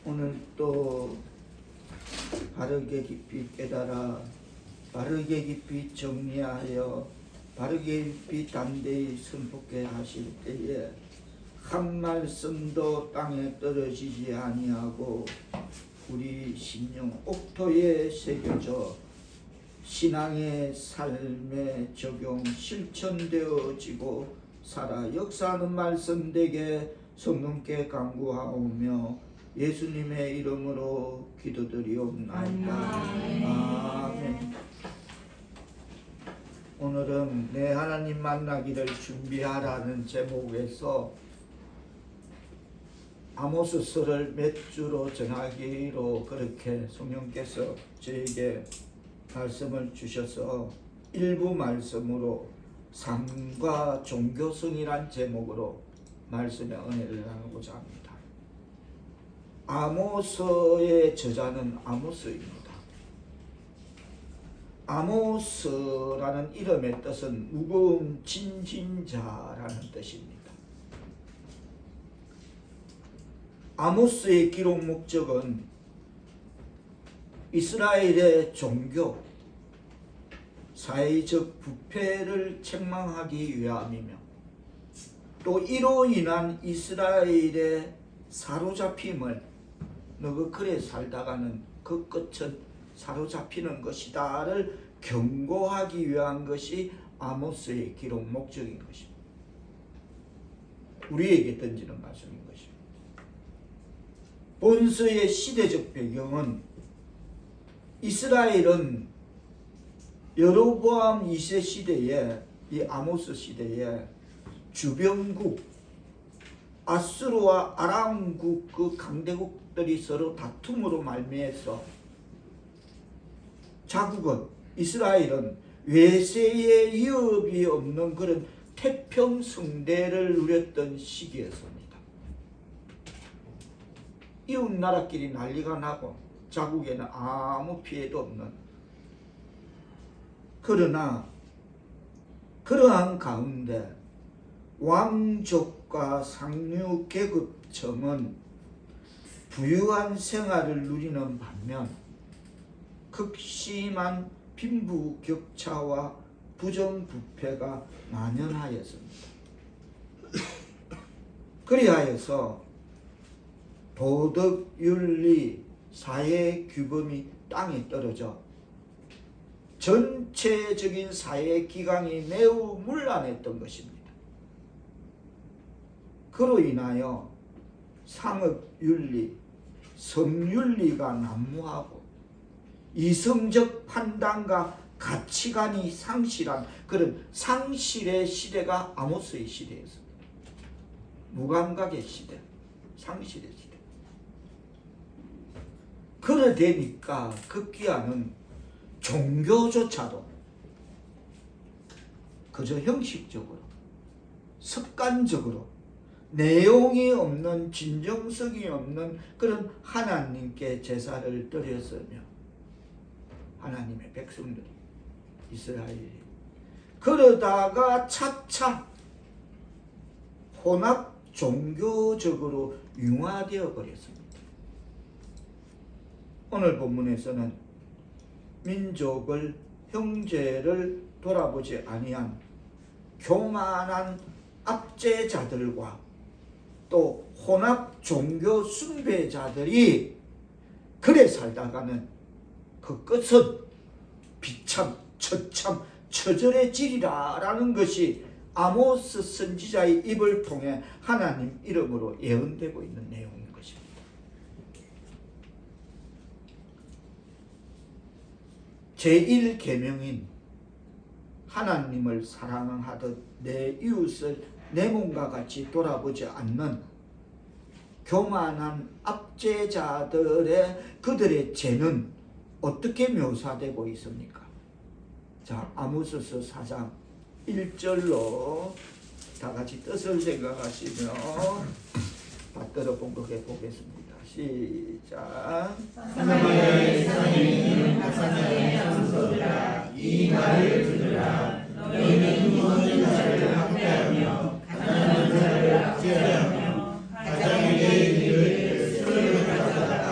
오늘 또 바르게 깊이 깨달아 바르게 깊이 정리하여 바르게 깊이 담대히 선포케 하실 때에 한 말씀도 땅에 떨어지지 아니하고 우리 심령 옥토에 새겨져 신앙의 삶에 적용 실천되어지고 살아 역사하는 말씀 되게 성령께 간구하오며 예수님의 이름으로 기도드리옵나이다. 아멘. 오늘은 내 하나님 만나기를 준비하라는 제목에서 아모스서를 몇 주로 전하기로 그렇게 성령께서 저에게 말씀을 주셔서 일부 말씀으로 삶과 종교성이란 제목으로 말씀의 은혜를 나누고자 합니다. 아모스의 저자는 아모스입니다. 아모스라는 이름의 뜻은 무거운 진진자라는 뜻입니다. 아모스의 기록 목적은 이스라엘의 종교, 사회적 부패를 책망하기 위함이며 또 이로 인한 이스라엘의 사로잡힘을 너가 그래 살다가는 그 끝은 사로잡히는 것이다를 경고하기 위한 것이 아모스의 기록 목적인 것입니다. 우리에게 던지는 말씀인 것입니다. 본서의 시대적 배경은 이스라엘은 여로보암 2세 시대에 이 아모스 시대에 주변국 아수르와 아람국 그 강대국들이 서로 다툼으로 말미해서 자국은 이스라엘은 외세의 위협이 없는 그런 태평성대를 누렸던 시기였습니다. 이웃 나라끼리 난리가 나고 자국에는 아무 피해도 없는, 그러나 그러한 가운데 왕족과 상류 계급층은 부유한 생활을 누리는 반면 극심한 빈부격차와 부정부패가 만연하였습니다. 그리하여서 도덕윤리, 사회규범이 땅에 떨어져 전체적인 사회기강이 매우 문란했던 것입니다. 그로 인하여 상업윤리, 성윤리가 난무하고 이성적 판단과 가치관이 상실한 그런 상실의 시대가 아모스의 시대였습니다. 무감각의 시대, 상실의 시대. 그래 되니까 급기야는 종교조차도 그저 형식적으로 습관적으로 내용이 없는 진정성이 없는 그런 하나님께 제사를 드렸으며 하나님의 백성들이 이스라엘이 그러다가 차차 혼합 종교적으로 융화되어 버렸습니다. 오늘 본문에서는 민족을 형제를 돌아보지 아니한 교만한 압제자들과 또 혼합 종교 숭배자들이 그래 살다가는 그 끝은 비참, 처참, 처절해지리라 라는 것이 아모스 선지자의 입을 통해 하나님 이름으로 예언되고 있는 내용인 것입니다. 제1계명인 하나님을 사랑하듯 내 이웃을 내 몸과 같이 돌아보지 않는 교만한 압제자들의 그들의 죄는 어떻게 묘사되고 있습니까? 자, 아모스서 4장 1절로 다 같이 뜻을 생각하시며 받들어 봉독해 보겠습니다. 시작. 사마리아의 이스라엘은 박사자의 장소들아 이 말을 들으라. 너희는 모든 자를 학대하며 가난한 자를 압제하며 가장에게 이를 술을 가져다가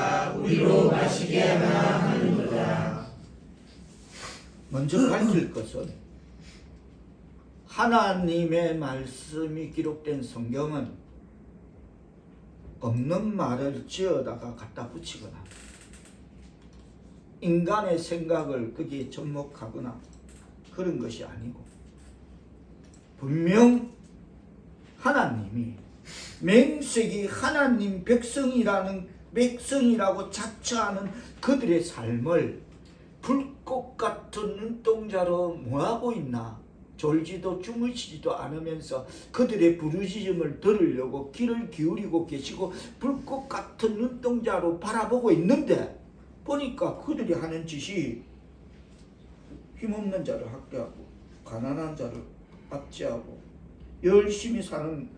먼저 밝힐 것은 하나님의 말씀이 기록된 성경은 없는 말을 지어다가 갖다 붙이거나 인간의 생각을 거기에 접목하거나 그런 것이 아니고 분명 하나님이 맹세기 하나님 백성이라고 자처하는 그들의 삶을 불꽃 같은 눈동자로 뭐하고 있나? 졸지도 주무시지도 않으면서 그들의 부르짖음을 들으려고 귀를 기울이고 계시고 불꽃 같은 눈동자로 바라보고 있는데 보니까 그들이 하는 짓이 힘없는 자를 학대하고 가난한 자를 압제하고 열심히 사는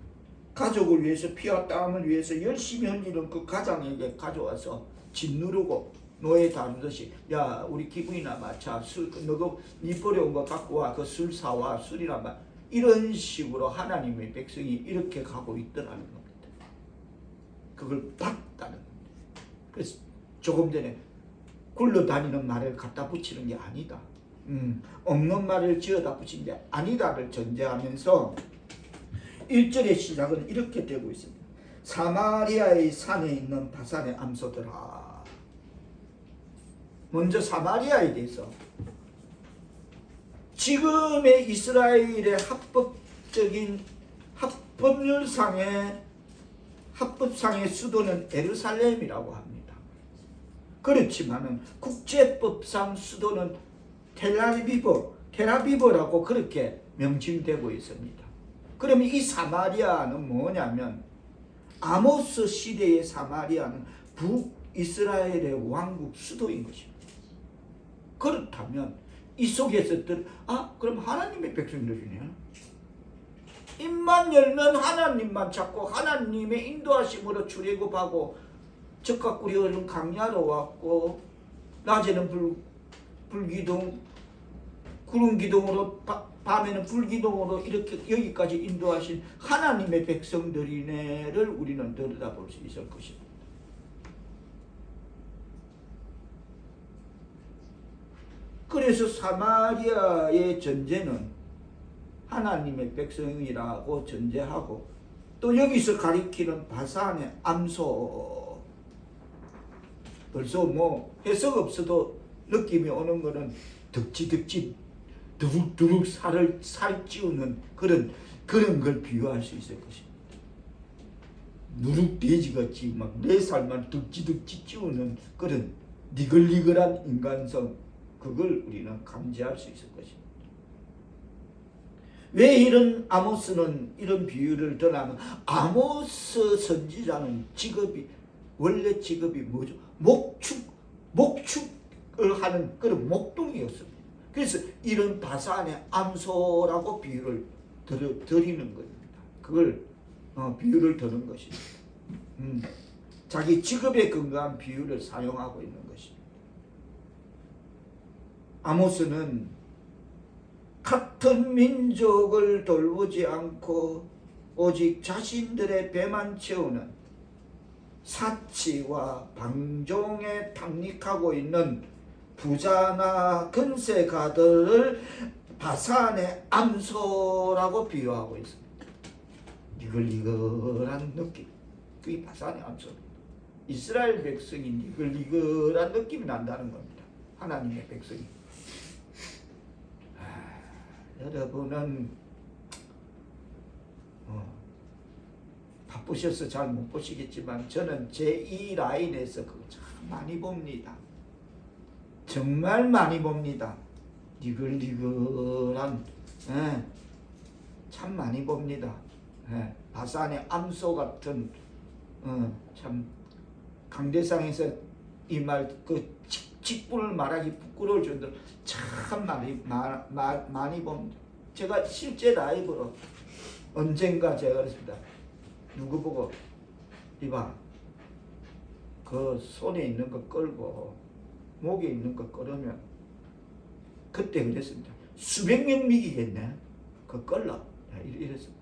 가족을 위해서 피와 땀을 위해서 열심히 흘리는 그 가장에게 가져와서 짓누르고 노예 다루듯이 야 우리 기분이나 맞춰 술 너가 니 버려온 거 갖고 와 그 술 사와 술이란 말 이런 식으로 하나님의 백성이 이렇게 가고 있더라는 겁니다. 그걸 봤다는 겁니다. 그래서 조금 전에 굴러다니는 말을 갖다 붙이는 게 아니다. 없는 말을 지어다 붙인 게 아니다를 전제하면서 1절의 시작은 이렇게 되고 있습니다. 사마리아의 산에 있는 바산의 암소들아. 먼저 사마리아에 대해서 지금의 이스라엘의 합법상의 수도는 예루살렘이라고 합니다. 그렇지만은 국제법상 수도는 텔아비브라고 그렇게 명칭되고 있습니다. 그러면 이 사마리아는 뭐냐면 아모스 시대의 사마리아는 북이스라엘의 왕국 수도인 것입니다. 그렇다면 이 속에서들 그럼 하나님의 백성들이네. 입만 열면 하나님만 찾고 하나님의 인도하심으로 출애굽하고 적과 꿀이 흐르는 강야로 왔고 낮에는 불기둥 구름기둥으로 밤에는 불기둥으로 이렇게 여기까지 인도하신 하나님의 백성들이네를 우리는 들여다볼 수 있을 것입니다. 그래서 사마리아의 전제는 하나님의 백성이라고 전제하고 또 여기서 가리키는 바산의 암소 벌써 뭐 해석 없어도 느낌이 오는 거는 득지 두룩두룩 살 찌우는 그런 걸 비유할 수 있을 것입니다. 누룩돼지같이 막 내 살만 득지 찌우는 그런 니글니글한 인간성 그걸 우리는 감지할 수 있을 것입니다. 왜 이런 아모스는 이런 비유를 드냐면 아모스 선지자는 원래 직업이 뭐죠? 목축을 하는 그런 목동이었습니다. 그래서 이런 바산의 암소라고 비유를 드리는 겁니다. 그걸 비유를 드는 것입니다. 자기 직업에 근거한 비유를 사용하고 있는 것입니다. 아모스는 같은 민족을 돌보지 않고 오직 자신들의 배만 채우는 사치와 방종에 탐닉하고 있는 부자나 근세가들을 바산의 암소라고 비유하고 있습니다. 니글니글한 느낌, 그게 바산의 암소입니다. 이스라엘 백성이 니글니글한 느낌이 난다는 겁니다. 하나님의 백성이. 여러분은 바쁘셔서 잘 못 보시겠지만 저는 제2 라인에서 그거 참 많이 봅니다. 정말 많이 봅니다. 니글니글한 참 많이 봅니다. 바산의 암소 같은 참 강대상에서 이 말 그 직분을 말하기 부끄러울 정도로 참 많이 봅니다. 제가 실제 라이브로 언젠가 제가 그랬습니다. 누구 보고 이봐 그 손에 있는 거 끌고 목에 있는 거 끌으면 그때 그랬습니다. 수백 명 미기겠네. 그거 끌라. 이랬습니다.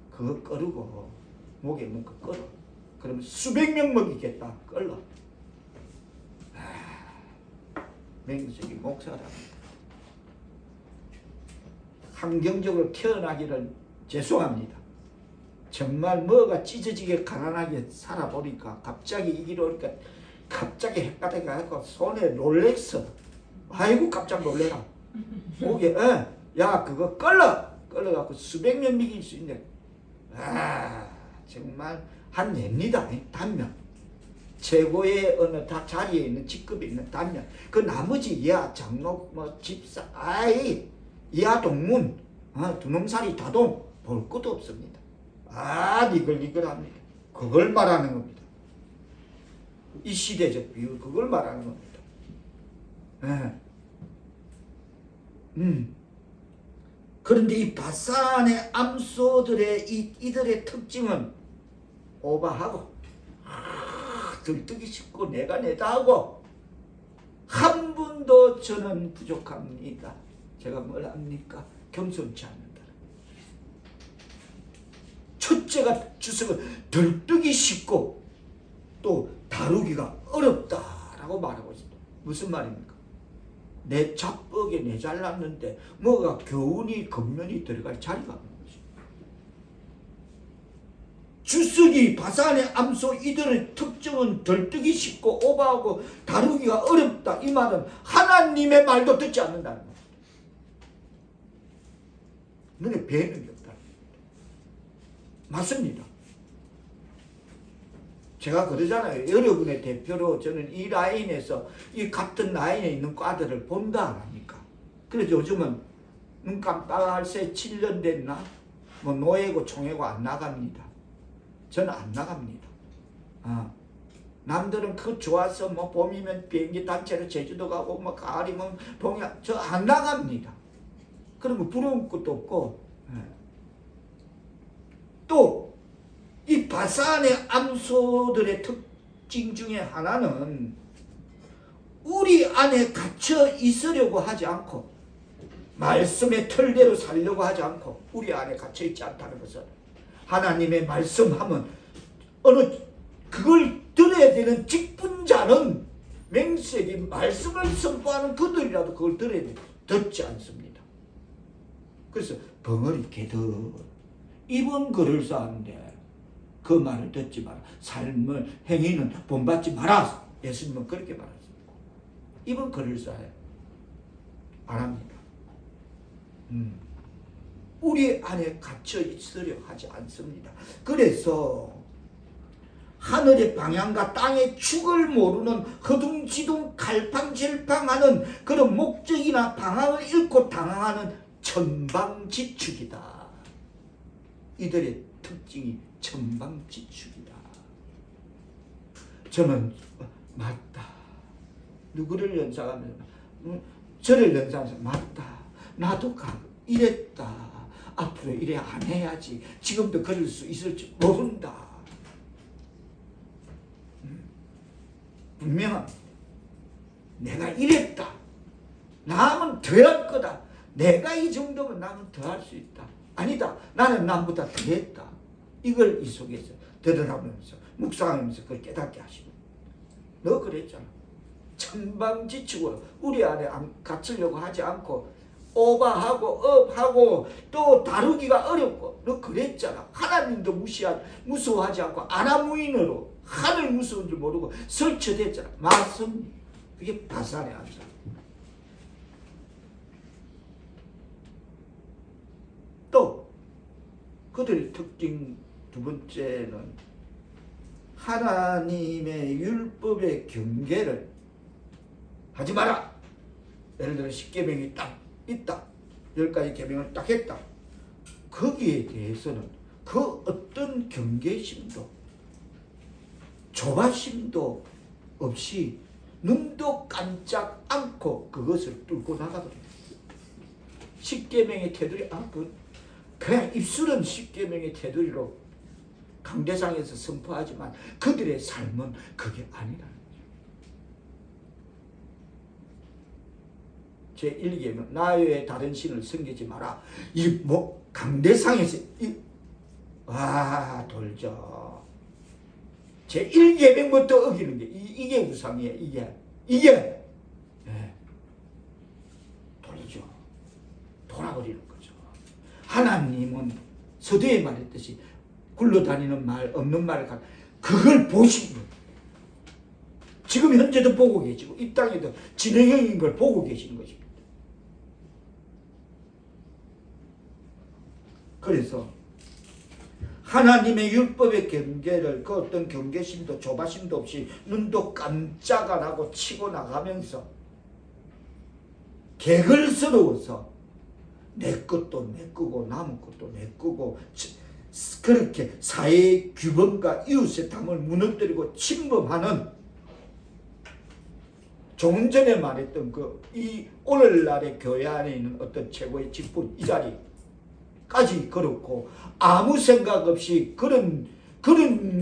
그거 끌고 목에 있는 거 끌어. 그러면 수백 명 먹이겠다. 끌라. 맹석이 목사랍니다. 환경적으로 태어나기를 죄송합니다. 정말 뭐가 찢어지게 가난하게 살아보니까 갑자기 이 길을 오니까 갑자기 헷갈려가지고 손에 롤렉스, 아이고 깜짝 놀래라. 오게 야 그거 끌어갖고 수백 년 미길 수 있네. 아 정말 한 냅니다. 단면 최고의 어느 다 자리에 있는 직급에 있는 단면, 그 나머지 이하 장로 뭐 집사 아이 이하 동문 두놈살이 다동 볼 것도 없습니다. 니글니글합니다. 그걸 말하는 겁니다. 이 시대적 비유 그걸 말하는 겁니다. 그런데 이 바산의 암소들의 이들의 특징은 오바하고 들뜨기 쉽고 내가 내다 하고 한 분도 저는 부족합니다. 제가 뭘 합니까? 겸손치 않는다. 첫째가 주석은 들뜨기 쉽고 또 다루기가 어렵다라고 말하고 있습니다. 무슨 말입니까? 내 자뻑에 내 잘났는데 뭐가 교훈이 겉면이 들어갈 자리가 없는 것입니다. 주석이 바산의 암소 이들의 특징은 들뜨기 쉽고 오버하고 다루기가 어렵다. 이 말은 하나님의 말도 듣지 않는다는 겁니다. 눈에 뵈는 게 없다. 맞습니다. 제가 그러잖아요. 여러분의 대표로 저는 이 라인에서 이 같은 라인에 있는 과들을 본다 안 합니까? 그래서 요즘은 눈 깜빡할 새 7년 됐나? 뭐 노예고 총회고 안 나갑니다. 저는 안 나갑니다. 남들은 그 좋아서 뭐 봄이면 비행기 단체로 제주도 가고 뭐 가을이면 동양, 저 안 나갑니다. 그런 거 부러운 것도 없고. 또 이 바산의 암소들의 특징 중에 하나는 우리 안에 갇혀 있으려고 하지 않고 말씀의 틀대로 살려고 하지 않고 우리 안에 갇혀 있지 않다는 것은 하나님의 말씀하면 어느 그걸 들어야 되는 직분자는 맹세기 말씀을 선포하는 그들이라도 그걸 들어야 돼. 듣지 않습니다. 그래서 벙어리 개들 입은 글을 쌓는데 그 말을 듣지 마라. 삶을 행위는 본받지 마라. 예수님은 그렇게 말했습니다. 입은 글을 쌓아요. 안 합니다. 우리 안에 갇혀 있으려 하지 않습니다. 그래서 하늘의 방향과 땅의 축을 모르는 허둥지둥 갈팡질팡하는 그런 목적이나 방향을 잃고 당황하는 천방지축이다. 이들의 특징이 천방지축이다. 저는 맞다. 누구를 연상하면 저를 연상해서 맞다. 나도 이랬다. 앞으로 이래 안 해야지. 지금도 그럴 수 있을지 모른다. 분명한 내가 이랬다. 남은 더 할 거다. 내가 이 정도면 남은 더 할 수 있다. 아니다. 나는 남보다 더 했다. 이걸 이 속에서 들여다보면서 묵상하면서 그걸 깨닫게 하시고. 너 그랬잖아. 천방지축으로 우리 안에 갇히려고 하지 않고 오버하고 업하고 또 다루기가 어렵고 너 그랬잖아. 하나님도 무서워하지 않고 아나무인으로 하늘 무서운 줄 모르고 설치됐잖아. 맞습니다. 그게 바산의 암소. 또 그들의 특징 두 번째는 하나님의 율법의 경계를 하지 마라. 예를 들어 10계명이 딱 있다. 10가지 계명을 딱 했다. 거기에 대해서는 그 어떤 경계심도 조바심도 없이 눈도 깜짝 않고 그것을 뚫고 나가버립니다. 10계명의 테두리 그냥 입술은 10계명의 테두리로 강대상에서 선포하지만 그들의 삶은 그게 아니라는 거죠. 제1계명 나 외에 다른 신을 섬기지 마라. 이 강대상에서 돌죠. 제1계명부터 어기는 게 이게 우상이에요. 이게 돌죠. 돌아버리는 거죠. 하나님은 서두에 말했듯이 굴러다니는 말, 없는 말을 그걸 보신 거예요. 지금 현재도 보고 계시고 이 땅에도 진행형인 걸 보고 계시는 것입니다. 그래서 하나님의 율법의 경계를 그 어떤 경계심도 조바심도 없이 눈도 깜짝 안 하고 치고 나가면서 개걸스러워서 내 것도 내 거고 남의 것도 내 거고 그렇게 사회의 규범과 이웃의 담을 무너뜨리고 침범하는 조금 전에 말했던 이 오늘날의 교회 안에 있는 어떤 최고의 직분 이 자리까지 그렇고 아무 생각 없이 그런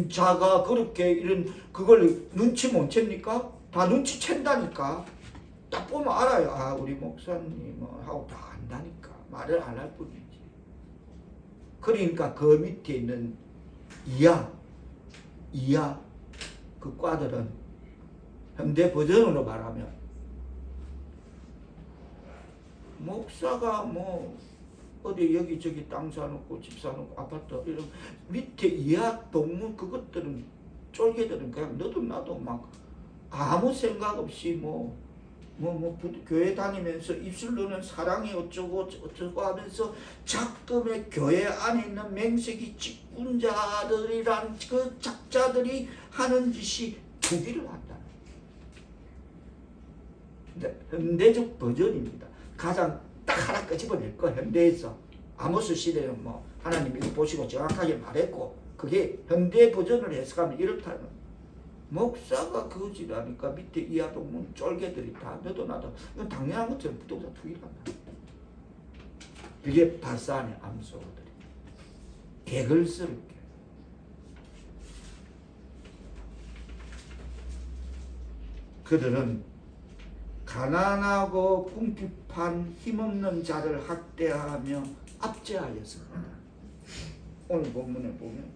자가 그렇게 이런 그걸 눈치 못 챕니까? 다 눈치 챈다니까. 딱 보면 알아요. 아 우리 목사님하고 다 안다니까. 말을 안 할 뿐이지. 그러니까 그 밑에 있는 이하 그 과들은 현대 버전으로 말하면 목사가 어디 여기저기 땅 사놓고 집 사놓고 아파트 이런 밑에 이하 동문 그것들은 쫄개들은 그냥 너도 나도 막 아무 생각 없이 교회 다니면서 입술로는 사랑이 어쩌고 하면서 작금의 교회 안에 있는 맹세기 직분자들이란 그 작자들이 하는 짓이 투기를 한다. 현대적 버전입니다. 가장 딱 하나 끄집어낼 거 현대에서 아모스 시대는 하나님 이거 보시고 정확하게 말했고 그게 현대 버전을 해석하면 이렇다는 목사가 거지라니까 밑에 이하동문 쫄개들이 다 너도 나도 이건 당연한 것처럼 부동산 투기를 한다. 그게 바산의 암소들이 개걸스럽게 그들은 가난하고 궁핍한 힘없는 자를 학대하며 압제하였습니다. 오늘 본문에 보면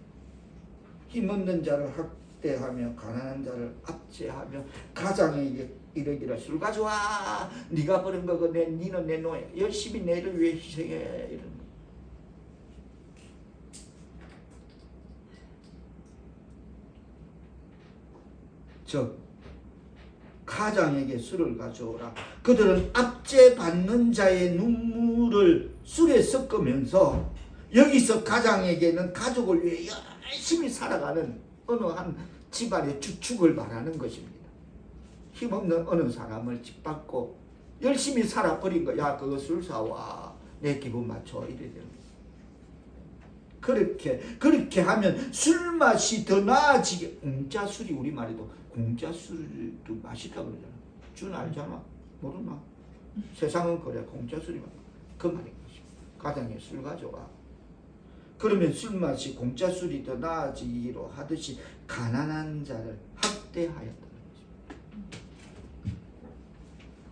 힘없는 자를 학대하며 가난한 자를 압제하며 가장에게 이르기를 술 가져와 네가 버린 거고 니는 내 노예 열심히 내를 위해 희생해 이런 거. 즉 가장에게 술을 가져오라. 그들은 압제받는 자의 눈물을 술에 섞으면서 여기서 가장에게는 가족을 위해 열심히 살아가는 어느 한 집안의 주축을 말하는 것입니다. 힘없는 어느 사람을 짓밟고 열심히 살아버린 거. 야 그거 술 사와 내 기분 맞춰 이래 되는 그렇게 하면 술맛이 더 나아지게. 공짜 술이 우리말에도 공짜 술도 맛있다 그러잖아. 준 알잖아. 모르나? 세상은 그래. 공짜 술이 맛있다. 그 말인 것입니다. 가장에 술 가져와. 그러면 술맛이 공짜 술이 더 나아지기로 하듯이 가난한 자를 학대하였다는 것입니다.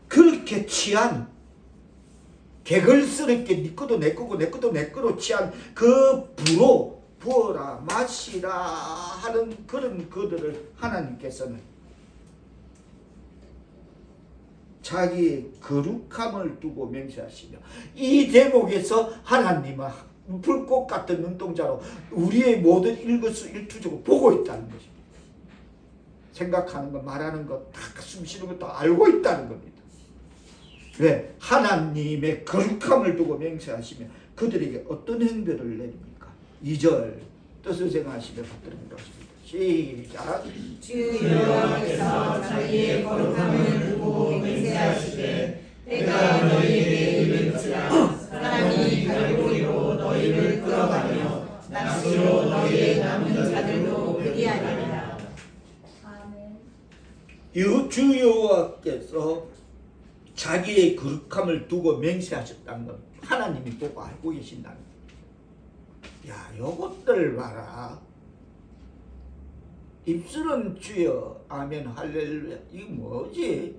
그렇게 취한 개걸스럽게 네 것도 내 거고 내 것도 내 거로 취한 그 부로 부어라 마시라 하는 그런 그들을 하나님께서는 자기의 거룩함을 두고 맹세하시며 이 대목에서 하나님은 불꽃 같은 눈동자로 우리의 모든 일거수일투족을 보고 있다는 것입니다. 생각하는 것 말하는 것 다 숨쉬는 것 다 알고 있다는 겁니다. 왜? 하나님의 거룩함을 두고 맹세하시며 그들에게 어떤 행별을 내립니까? 2절 뜻을 생각하시며 받들어 보십니다. 시작. 주 여호와께서 자기의 거룩함을 두고 맹세하시되 때가 너희에게 이를지라 사람이 갈고리로 너희를 끌어가며 낚시로 너희의 남은 자들로 회개하리라. 주 여호와께서 자기의 거룩함을 두고 맹세하셨다는 건 하나님이 보고 알고 계신다는 거예요. 야, 요것들 봐라. 입술은 주여 아멘 할렐루야. 이게 뭐지?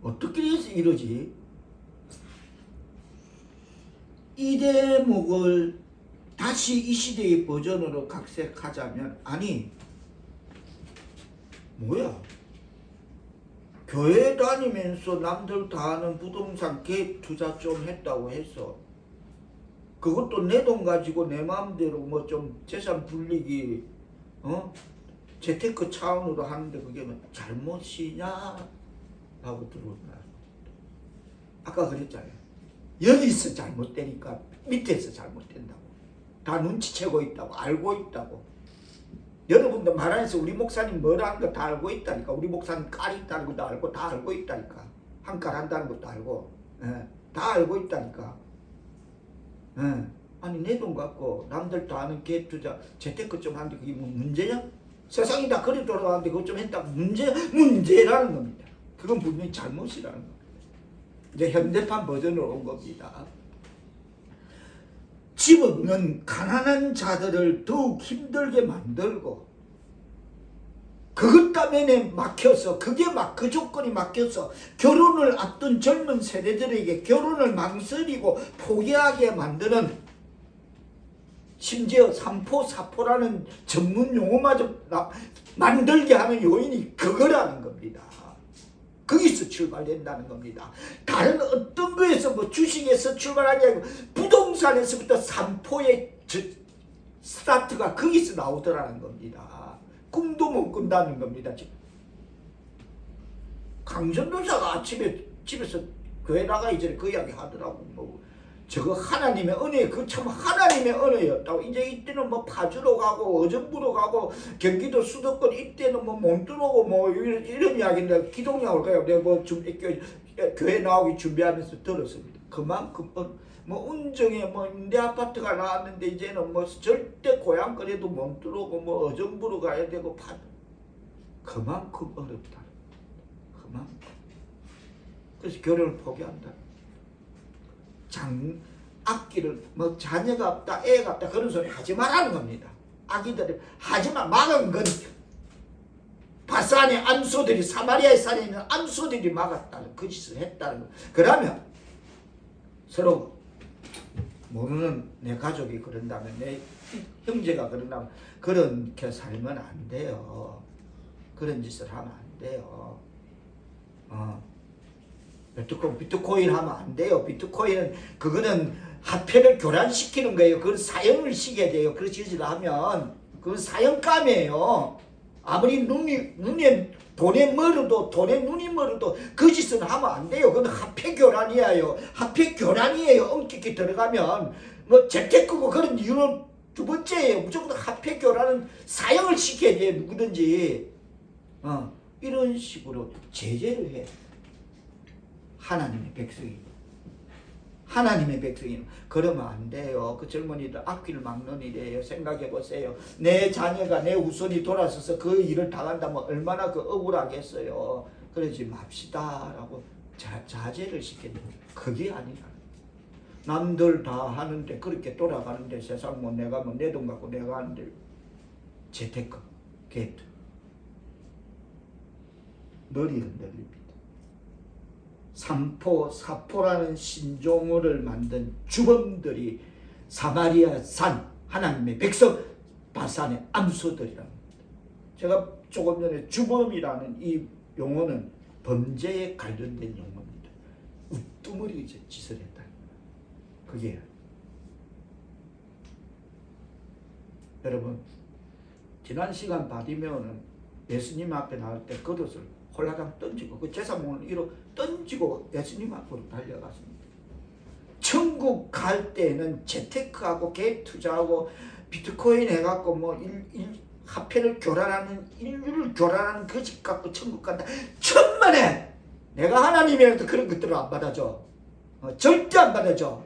어떻게 해서 이러지? 이 대목을 다시 이 시대의 버전으로 각색하자면 아니 뭐야? 교회 다니면서 남들 다 하는 부동산 개입 투자 좀 했다고 해서 그것도 내 돈 가지고 내 마음대로 뭐 좀 재산 불리기 재테크 차원으로 하는데 그게 뭐 잘못이냐 하고 들어온다. 아까 그랬잖아요. 여기서 잘못되니까 밑에서 잘못된다고. 다 눈치채고 있다고. 알고 있다고. 여러분도 말안해서 우리 목사님 뭐라는 거 다 알고 있다니까. 우리 목사님 깔이 있다는 것도 알고 다 알고 있다니까. 한 깔 한다는 것도 알고 다 알고 있다니까. 아니 내 돈 갖고 남들 다 아는 갭투자 재테크 좀 하는데 그게 뭐 문제냐? 세상이 다 그리 돌아가는데 그것 좀 했다. 문제라는 겁니다. 그건 분명히 잘못이라는 겁니다. 이제 현대판 버전으로 온 겁니다. 집 없는 가난한 자들을 더욱 힘들게 만들고 그것 때문에 막혀서 그 조건이 막혀서 결혼을 앞둔 젊은 세대들에게 결혼을 망설이고 포기하게 만드는 심지어 삼포사포라는 전문 용어마저 만들게 하는 요인이 그거라는 겁니다. 거기서 출발된다는 겁니다. 다른 어떤 거에서 뭐 주식에서 출발하는 게 아니고 부동산에서부터 삼포의 스타트가 거기서 나오더라는 겁니다. 꿈도 못 꾼다는 겁니다. 지금 강전도사가 아침에 집에서 교회 나가기 전에 그 이야기 하더라고. 뭐 저거 하나님의 은혜, 그 참 하나님의 은혜였다고. 이제 이때는 뭐 파주로 가고 어정부로 가고 경기도 수도권 이때는 뭐 몬트로고 뭐 이런 이야기인데 기동량을 가요. 내가 뭐 교회 나오기 준비하면서 들었습니다. 그만큼 뭐 운정에 뭐 임대 아파트가 나왔는데 이제는 뭐 절대 고향거리도 몬트로고 뭐 어정부로 가야 되고 그만큼 어렵다. 그만큼. 그래서 결혼을 포기한다. 악기를 뭐 자녀가 없다 애가 없다 그런 소리 하지 말라는 겁니다. 아기들이 하지만 막은 건 바산의 암소들이 사마리아의 산에 있는 암소들이 막았다는 그 짓을 했다는 거. 그러면 서로 모르는 내 가족이 그런다면 내 형제가 그런다면 그렇게 살면 안 돼요. 그런 짓을 하면 안 돼요. 비트코인 하면 안 돼요. 비트코인은 그거는 화폐를 교란시키는 거예요. 그건 사형을 시켜야 돼요. 그런 짓을 하면 그건 사형감이에요. 아무리 눈에 돈에 눈이 멀어도 그 짓은 하면 안 돼요. 그건 화폐 교란이에요. 화폐 교란이에요. 엄격히 들어가면 뭐 재테크고 그런 이유는 두 번째예요. 무조건 화폐 교란은 사형을 시켜야 돼요. 누구든지 이런 식으로 제재를 해. 하나님의 백성이 그러면 안 돼요. 그 젊은이들 앞길 막는 일이에요. 생각해 보세요. 내 자녀가 내 후손이 돌아서서 그 일을 당한다면 얼마나 그 억울하겠어요. 그러지 맙시다라고 자제를 시키는 그게 아니라 남들 다 하는데 그렇게 돌아가는데 세상 뭐 내가 뭐 내 돈 갖고 내가 하는데 재테크 게이트 머리 흔들립니다. 사포라는 신종어를 만든 주범들이 사마리아 산 하나님의 백성 바산의 암소들이랍니다. 제가 조금 전에 주범이라는 이 용어는 범죄에 관련된 용어입니다. 우두머리 짓을 했다. 그게 여러분 지난 시간 바디메오는 예수님 앞에 나올 때 겉옷을 홀라당 던지고 그 제사문을 이로 던지고 예수님 앞으로 달려갔습니다. 천국 갈 때는 재테크하고 갭 투자하고 비트코인 해갖고 뭐 화폐를 교란하는 인류를 교란하는 그 집 갖고 천국 간다. 천만에 내가 하나님이라도 그런 것들을 안 받아줘. 절대 안 받아줘.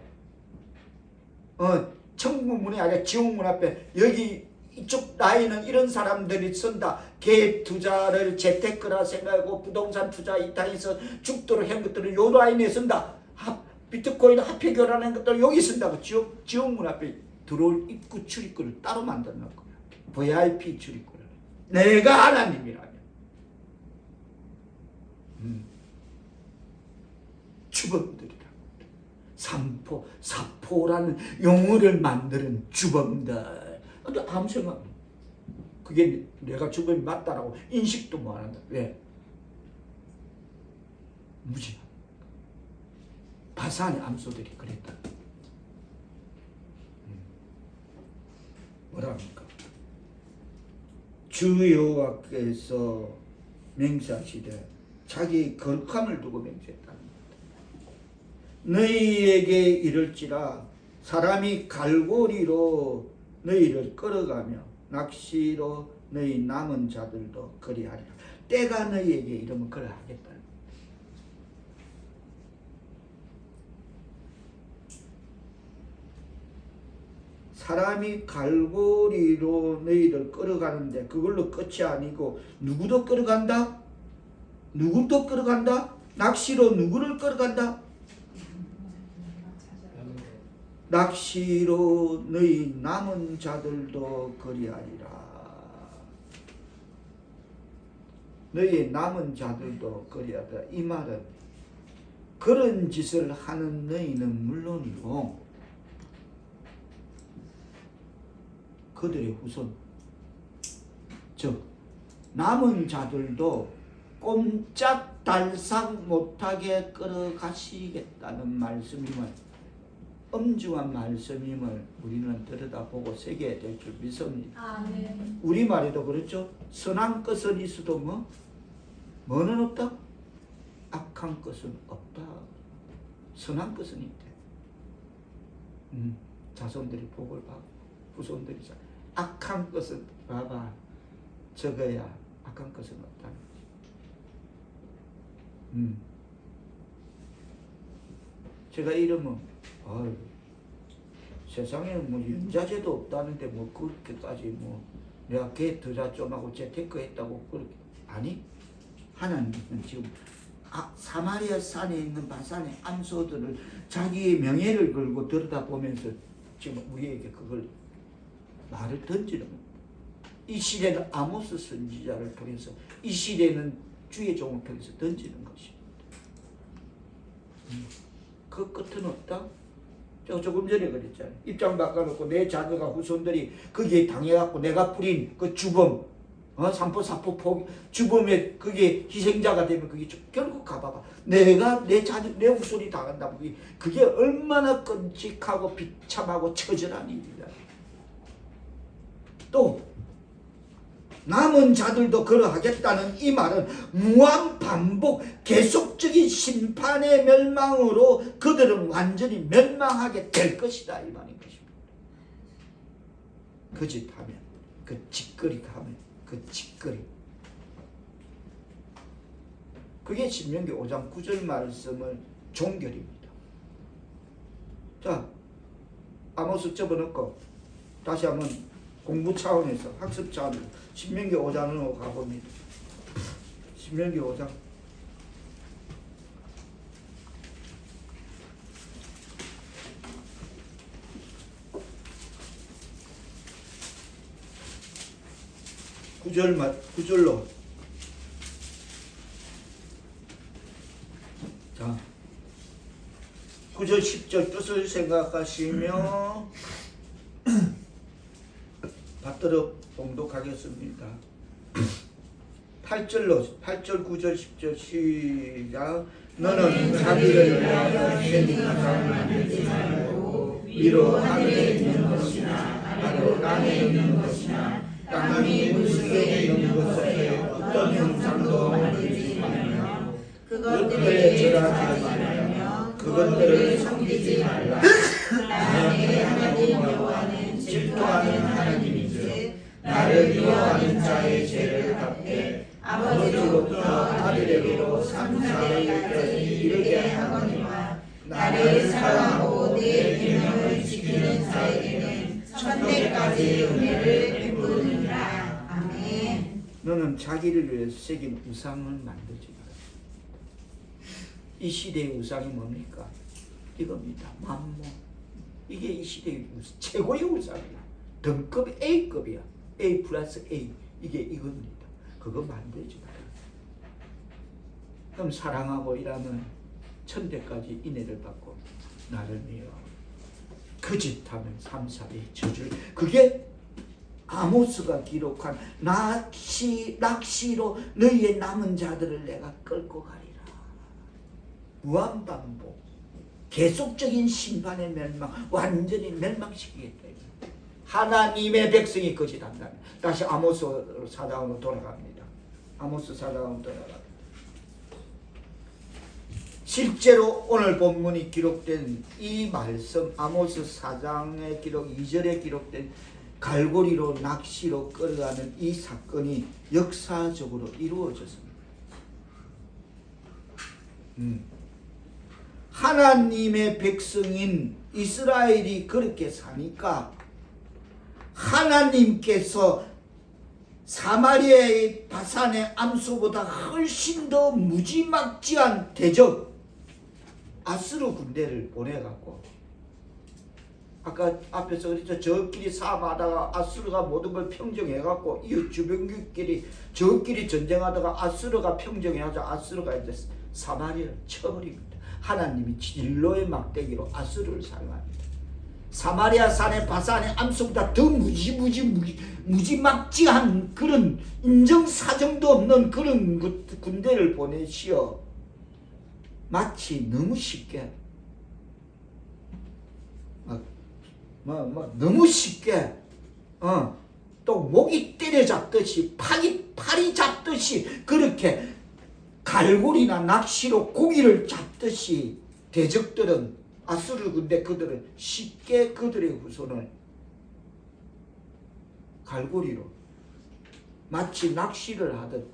천국 문이 아니라 지옥 문 앞에 여기 이쪽 라인은 이런 사람들이 쓴다. 갭 투자를 재테크라 생각하고 부동산 투자 이 땅에서 죽도록 한 것들을 요 라인에 쓴다. 비트코인 화폐 교란한 것들을 여기 쓴다고 지옥 문 앞에 들어올 입구 출입구를 따로 만들어 놓을 거야. VIP 출입구를. 내가 하나님이라면. 주범들이라. 사포라는 용어를 만드는 주범들. 근데 아무 생각 없어. 그게 내가 주범이 맞다라고 인식도 못 한다. 왜? 무지한. 바산의 암소들이 그랬다. 뭐랍니까? 주 여호와께서 맹세하시되 자기 거룩함을 두고 맹세했다는 것. 너희에게 이를지라 사람이 갈고리로 너희를 끌어가며 낚시로 너희 남은 자들도 그리하리라. 때가 너희에게 이르면 그러하겠다. 사람이 갈고리로 너희를 끌어가는데 그걸로 끝이 아니고 누구도 끌어간다? 누구도 끌어간다? 낚시로 누구를 끌어간다? 낚시로 너희 남은 자들도 그리하리라. 너희 남은 자들도 그리하리라. 이 말은 그런 짓을 하는 너희는 물론이고 그들의 후손, 즉 남은 자들도 꼼짝달싹 못하게 끌어가시겠다는 말씀임을, 엄중한 말씀임을 우리는 들여다보고 새겨야 될 줄 믿습니다. 우리말에도 그렇죠. 선한 것은 있어도 뭐는 없다? 악한 것은 없다. 선한 것은 있대. 자손들이 복을 받고 후손들이 잘. 악한 것은 봐봐. 저거야. 악한 것은 없다는 거지. 제가 이러면 세상에 윤자제도 없다는데 그렇게까지 내가 걔 드자 좀 하고 재테크 했다고 그렇게 아니? 하나님은 지금 사마리아 산에 있는 바산의 암소들을 자기의 명예를 걸고 들여다보면서 지금 우리에게 그걸 말을 던지는 거예요. 이 시대는 아모스 선지자를 통해서, 이 시대는 주의 종을 통해서 던지는 것입니다. 그 끝은 없다? 조금 전에 그랬잖아요. 입장 바꿔놓고 내 자녀가 후손들이 거기에 당해갖고 내가 뿌린 그 주범, 삼포사포 포 주범에 그게 희생자가 되면 그게 결국 가봐봐. 내가 내 자녀, 내 후손이 당한다면 그게 얼마나 끔찍하고 비참하고 처절한 일이다. 또 남은 자들도 그러하겠다는 이 말은 무한 반복 계속적인 심판의 멸망으로 그들은 완전히 멸망하게 될 것이다 이 말인 것입니다. 그 짓 하면, 그 짓거리 하면, 그 짓거리, 그게 신명기 5장 9절 말씀을 종결입니다. 자, 아모스 접어넣고 다시 한번 공부 차원에서, 학습 차원에서 신명기 5장으로 가봅니다. 신명기 5장. 구절로. 자, 9절 10절 뜻을 생각하시며 받들어 봉독하겠습니다. 8절 9절 10절 시작. 너는 자기를 위하여 생각을 만들지 말고 위로 하늘에 있는 것이나 아래로 땅에 있는 것이나 땅 위 물속에 있는 것에 어떤 형상도 만들지 말며 그것들에 절하지 말며 그것들을 섬기지 말라. 나의 하나님 여호와는 질투하는 하나님이지 나를 미워하는 자의 죄를 갚게 아버지로부터 아들에게로 3,400까지 이르게 하거니와 나를 사랑하고 내 계명을 지키는 자에게는 1000대까지 은혜를 베푸느니라. 아멘. 너는 자기를 위해 새긴 우상을 만들지 마라. 이 시대의 우상이 뭡니까? 이겁니다. 만몬. 이게 이 시대의 최고의 우상이야. 등급 A급이야. A 플러스 A. 이게 이겁니다. 그거 만들지 마라. 그럼 사랑하고 일하면 1000대까지 인애를 받고 나를 미워하고 그 짓 하면 3,400 저주를. 그게 아모스가 기록한 낚시로 너희의 남은 자들을 내가 끌고 가리라. 무한반복 계속적인 심판의 멸망, 완전히 멸망시키겠다. 하나님의 백성이 거짓한다. 다시 아모스 4장으로 돌아갑니다. 아모스 4장으로 돌아갑니다. 실제로 오늘 본문이 기록된 이 말씀 아모스 4장의 기록 2절에 기록된 갈고리로 낚시로 끌어가는 이 사건이 역사적으로 이루어졌습니다. 하나님의 백성인 이스라엘이 그렇게 사니까 하나님께서 사마리아의 바산의 암소보다 훨씬 더 무지막지한 대적 아수르 군대를 보내갖고, 아까 앞에서 그랬죠. 저끼리 싸움하다가 아수르가 모든 걸 평정해갖고 이웃 주변국끼리 저끼리 전쟁하다가 아수르가 평정해가지고 아수르가 이제 사마리아를 쳐버립니다. 하나님이 진로의 막대기로 아수르를 사용합니다. 사마리아 산의 바산의 암소보다 더 무지막지한 그런 인정사정도 없는 그런 군대를 보내시어 마치 너무 쉽게 너무 쉽게 또 목이 때려잡듯이 팔이 잡듯이 그렇게 갈고리나 낚시로 고기를 잡듯이 대적들은 아수르 군대 그들은 쉽게 그들의 후손을 갈고리로 마치 낚시를 하듯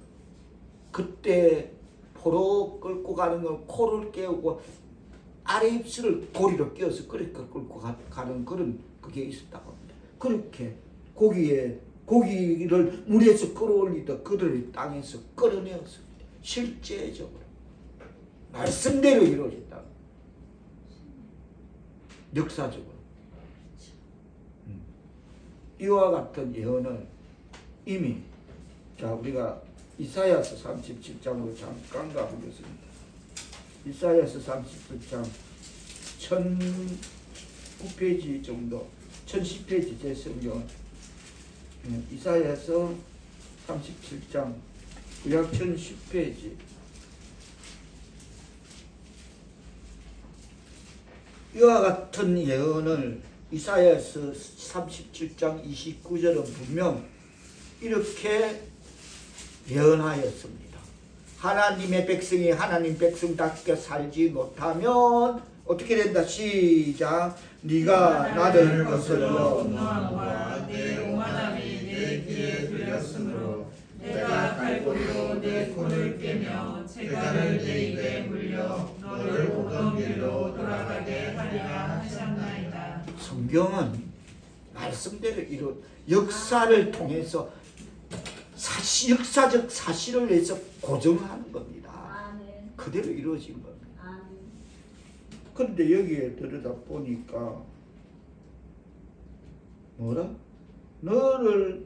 그때 포로 끌고 가는 걸 코를 깨우고 아래 입술을 고리로 끼워서 그렇게 끌고 가는 그런 그게 있었다고 합니다. 그렇게 고기를 물에서 끌어올리다 그들의 땅에서 끌어내었습니다. 실제적으로 말씀대로 이루어졌다. 역사적으로 이와 같은 예언을 이미 자 우리가 이사야서 37장으로 잠깐 가보겠습니다. 이사야서 37장 1009페이지 정도 1010페이지 제 성경은 이사야서 37장 구약 1010페이지 이와 같은 예언을 이사야서 37장 29절은 분명 이렇게 예언하였습니다. 하나님의 백성이 하나님 백성답게 살지 못하면 어떻게 된다? 시작. 네가 나를 거슬러 내 오만함이 내 귀에 들렸으므로 내가 갈고리로 내 코를 깨며 채가를 내 입에 물려 너를 오던 길로 돌아가게 하리라 하셨나이다. 성경은 말씀대로 역사를 통해서 역사적 사실을 내서 고정하는 겁니다. 그대로 이루어진 겁니다. 그런데 여기에 들여다 보니까 뭐라? 너를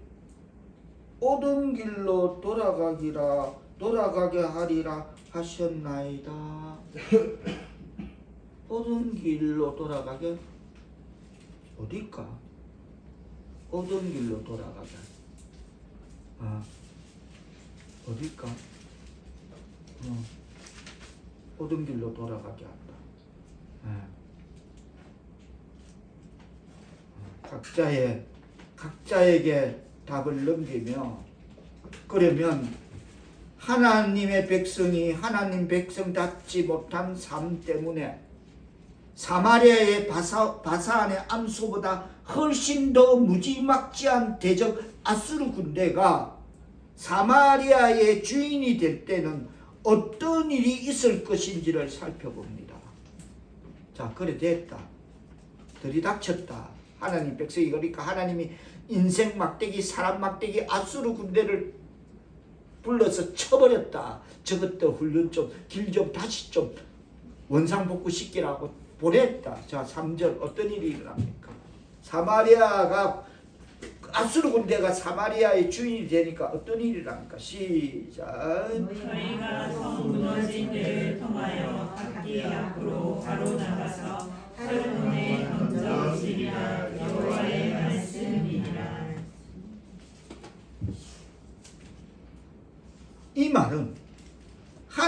오던 길로 돌아가게 하리라 하셨나이다. 오던 길로 돌아가게 어딜까? 오던 길로 돌아가게 어딜까? 오던 길로 돌아가게 한다. 각자에게 답을 넘기며 그러면 하나님의 백성이 하나님 백성답지 못한 삶 때문에 사마리아의 바산의 암소보다 훨씬 더 무지막지한 대적 아수르 군대가 사마리아의 주인이 될 때는 어떤 일이 있을 것인지를 살펴봅니다. 자, 그래 됐다. 들이닥쳤다. 하나님 백성이 그러니까 하나님이 인생 막대기, 사람 막대기 아수르 군대를 불러서 쳐버렸다. 저것도 훈련 좀, 길 좀 다시 좀 원상복구 시키라고 보냈다. 자, 3절 어떤 일이 일어납니까? 사마리아가 아수르 군대가 사마리아의 주인이 되니까 어떤 일이 일어납니까? 시작. 너희가 성 무너진 데를 통하여 각기 앞으로 바로 나가서 하루문에 던져지리라. 여호와의 말씀이니라. 이 말은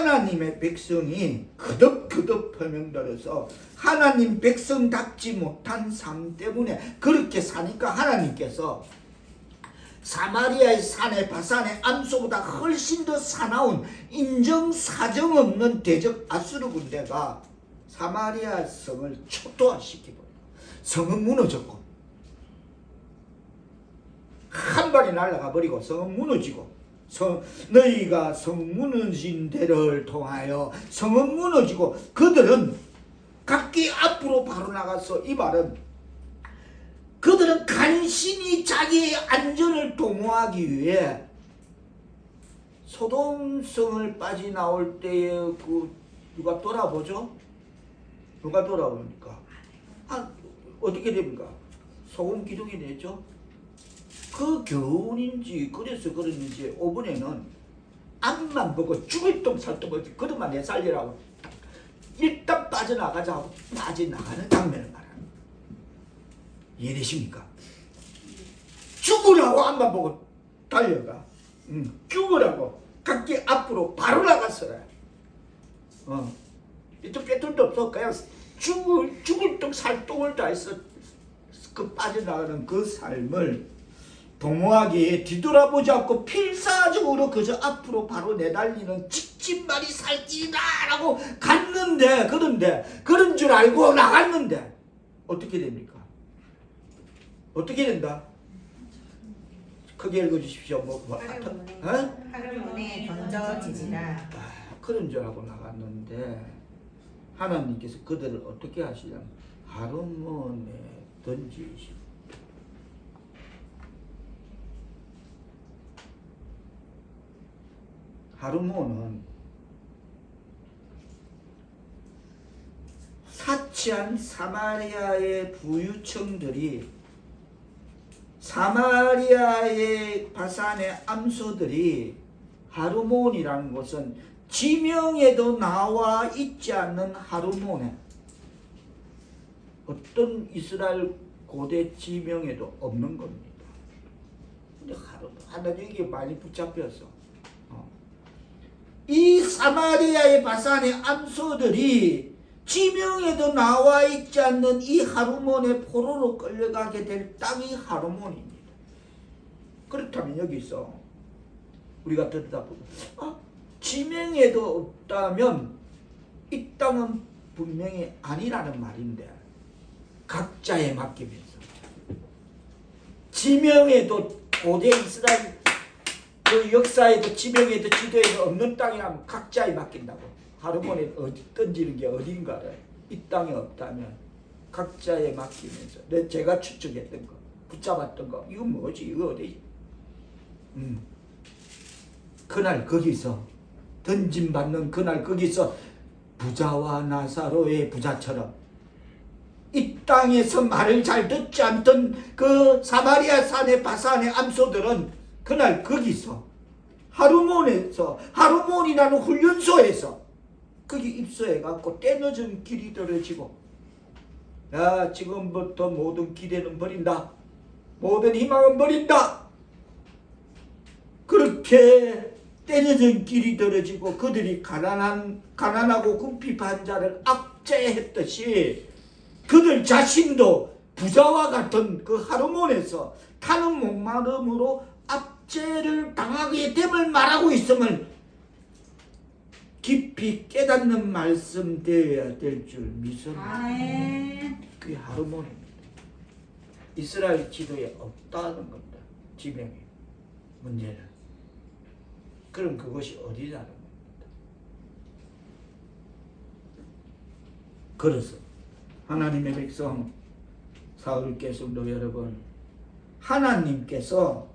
하나님의 백성이 거듭거듭 표명들어서 하나님 백성답지 못한 삶 때문에 그렇게 사니까 하나님께서 사마리아의 산에 바산의 암소보다 훨씬 더 사나운 인정 사정 없는 대적 아수르 군대가 사마리아 성을 초토화시키고 성은 무너졌고 한 발이 날아가 버리고 성은 무너지고 너희가 성 무너진 데를 통하여 성은 무너지고 그들은 각기 앞으로 바로 나가서 이 말은 그들은 간신히 자기의 안전을 도모하기 위해 소돔성을 빠져나올 때에 누가 돌아보죠? 누가 돌아보니까 어떻게 됩니까? 소금 기둥이 되죠? 그 교훈인지 그래서 그러는지 5분에는 앞만 보고 죽을 똥 살 똥 그것만 내 살리라고 일단 빠져나가자 하고 빠져나가는 장면을 말합니다. 이해되십니까? 죽으라고 앞만 보고 달려가. 죽으라고 각기 앞으로 바로 나갔어요. 이또 빼돌도 없어. 그냥 죽을 똥 살 똥을 다해서 그 빠져나가는 그 삶을 도모하기에 뒤돌아보지 않고 필사적으로 그저 앞으로 바로 내달리는 직진말이 살 길이다라고 갔는데 그런데 그런 줄 알고 나갔는데 어떻게 됩니까? 어떻게 된다? 크게 읽어주십시오. 하루문에 던져지지라. 그런 줄 알고 나갔는데 하나님께서 그들을 어떻게 하시냐면 하루문에 던지시고 하루몬은 사치한 사마리아의 부유층들이 사마리아의 바산의 암소들이 하루몬이라는 것은 지명에도 나와 있지 않는 하루몬에 어떤 이스라엘 고대 지명에도 없는 겁니다. 근데 하나님 이게 많이 붙잡혔어. 이 사마리아의 바산의 암소들이 지명에도 나와 있지 않는 이 하루몬의 포로로 끌려가게 될 땅이 하루몬입니다. 그렇다면 여기서 우리가 들여다보고 지명에도 없다면 이 땅은 분명히 아니라는 말인데 각자에 맡기면서 지명에도 고대 이스라엘 그 역사에도 지명에도 지도에도 없는 땅이라면 각자에 맡긴다고. 하루몬에 던지는 게 어딘가를 이 땅에 없다면 각자에 맡기면서 제가 추측했던 거 붙잡았던 거 이거 뭐지 이거 어디 그날 거기서 던짐받는 그날 거기서 부자와 나사로의 부자처럼 이 땅에서 말을 잘 듣지 않던 그 사마리아 산의 바산의 암소들은 그날 거기서 하루몬에서 하루몬이라는 훈련소에서 거기 입소해갖고 때늦은 길이 떨어지고 야 지금부터 모든 기대는 버린다. 모든 희망은 버린다. 그렇게 때늦은 길이 떨어지고 그들이 가난하고 궁핍한 자를 압제했듯이 그들 자신도 부자와 같은 그 하루몬에서 타는 목마름으로 압제를 당하게 됨을 말하고 있음을 깊이 깨닫는 말씀 되어야 될 줄 믿습니다. 그게 하루몬입니다. 이스라엘 지도에 없다는 겁니다. 지명이 문제는. 그럼 그것이 어디냐는 겁니다. 그래서 하나님의 백성 사울께 성도 여러분, 하나님께서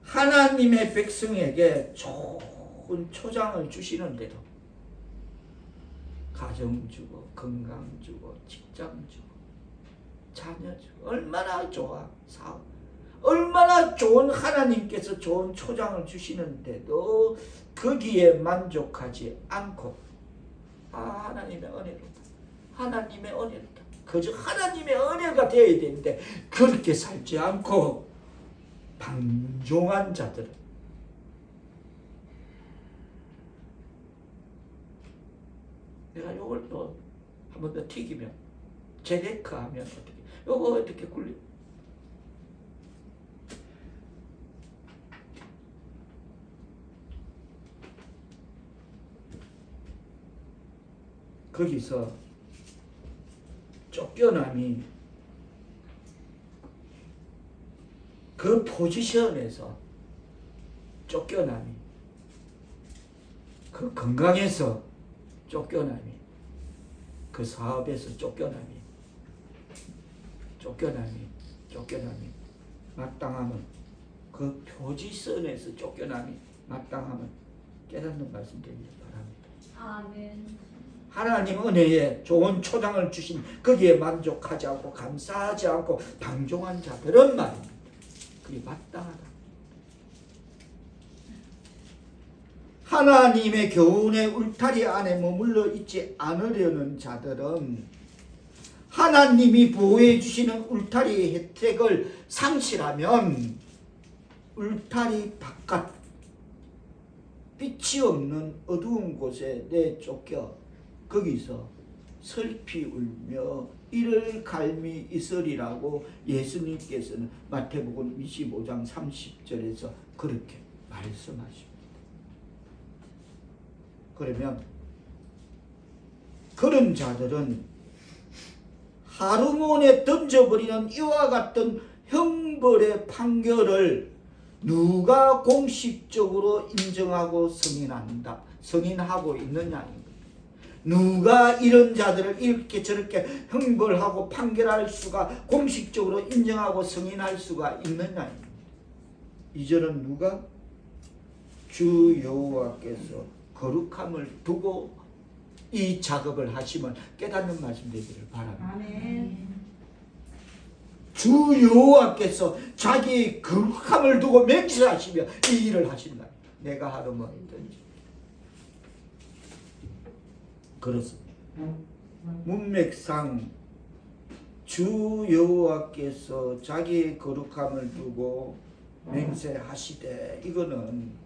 하나님의 백성에게 좋은 초장을 주시는데도 가정 주고 건강 주고 직장 주고 자녀 주고 얼마나 좋아. 사업 얼마나 좋은 하나님께서 좋은 초장을 주시는데도 거기에 만족하지 않고 하나님의 은혜로다. 하나님의 은혜로다. 그저 하나님의 은혜가 되어야 되는데 그렇게 살지 않고 방종한 자들은 내가 요걸 또 한 번 더 튀기면 제데크 하면 어떻게 요거 어떻게 굴리 거기서 쫓겨남이 그 포지션에서 쫓겨남이 그 건강에서 쫓겨남이 그 사업에서 쫓겨남이 마땅함은 그 포지션에서 쫓겨남이 마땅함은 깨닫는 말씀 드리기 바랍니다. 아멘. 하나님 은혜에 좋은 초장을 주신 거기에 만족하지 않고 감사하지 않고 방종한 자들은 말입니다. 그게 마땅하다. 하나님의 교훈의 울타리 안에 머물러 있지 않으려는 자들은 하나님이 보호해 주시는 울타리의 혜택을 상실하면 울타리 바깥 빛이 없는 어두운 곳에 내쫓겨 거기서 슬피 울며 이를 갈미 있으리라고 예수님께서는 마태복음 25장 30절에서 그렇게 말씀하십니다. 그러면 그런 자들은 하루몬에 던져버리는 이와 같은 형벌의 판결을 누가 공식적으로 인정하고 승인하고 있느냐입니다. 누가 이런 자들을 이렇게 저렇게 형벌하고 판결할 수가 공식적으로 인정하고 승인할 수가 있느냐입니다. 이 절은 누가? 주 여호와께서 거룩함을 두고 이 작업을 하시면 깨닫는 말씀 되기를 바랍니다. 아멘. 주 여호와께서 자기의 거룩함을 두고 맹세하시며 이 일을 하신다. 내가 하루만 있든지. 그렇습니다. 문맥상 주 여호와께서 자기의 거룩함을 두고 맹세하시되 이거는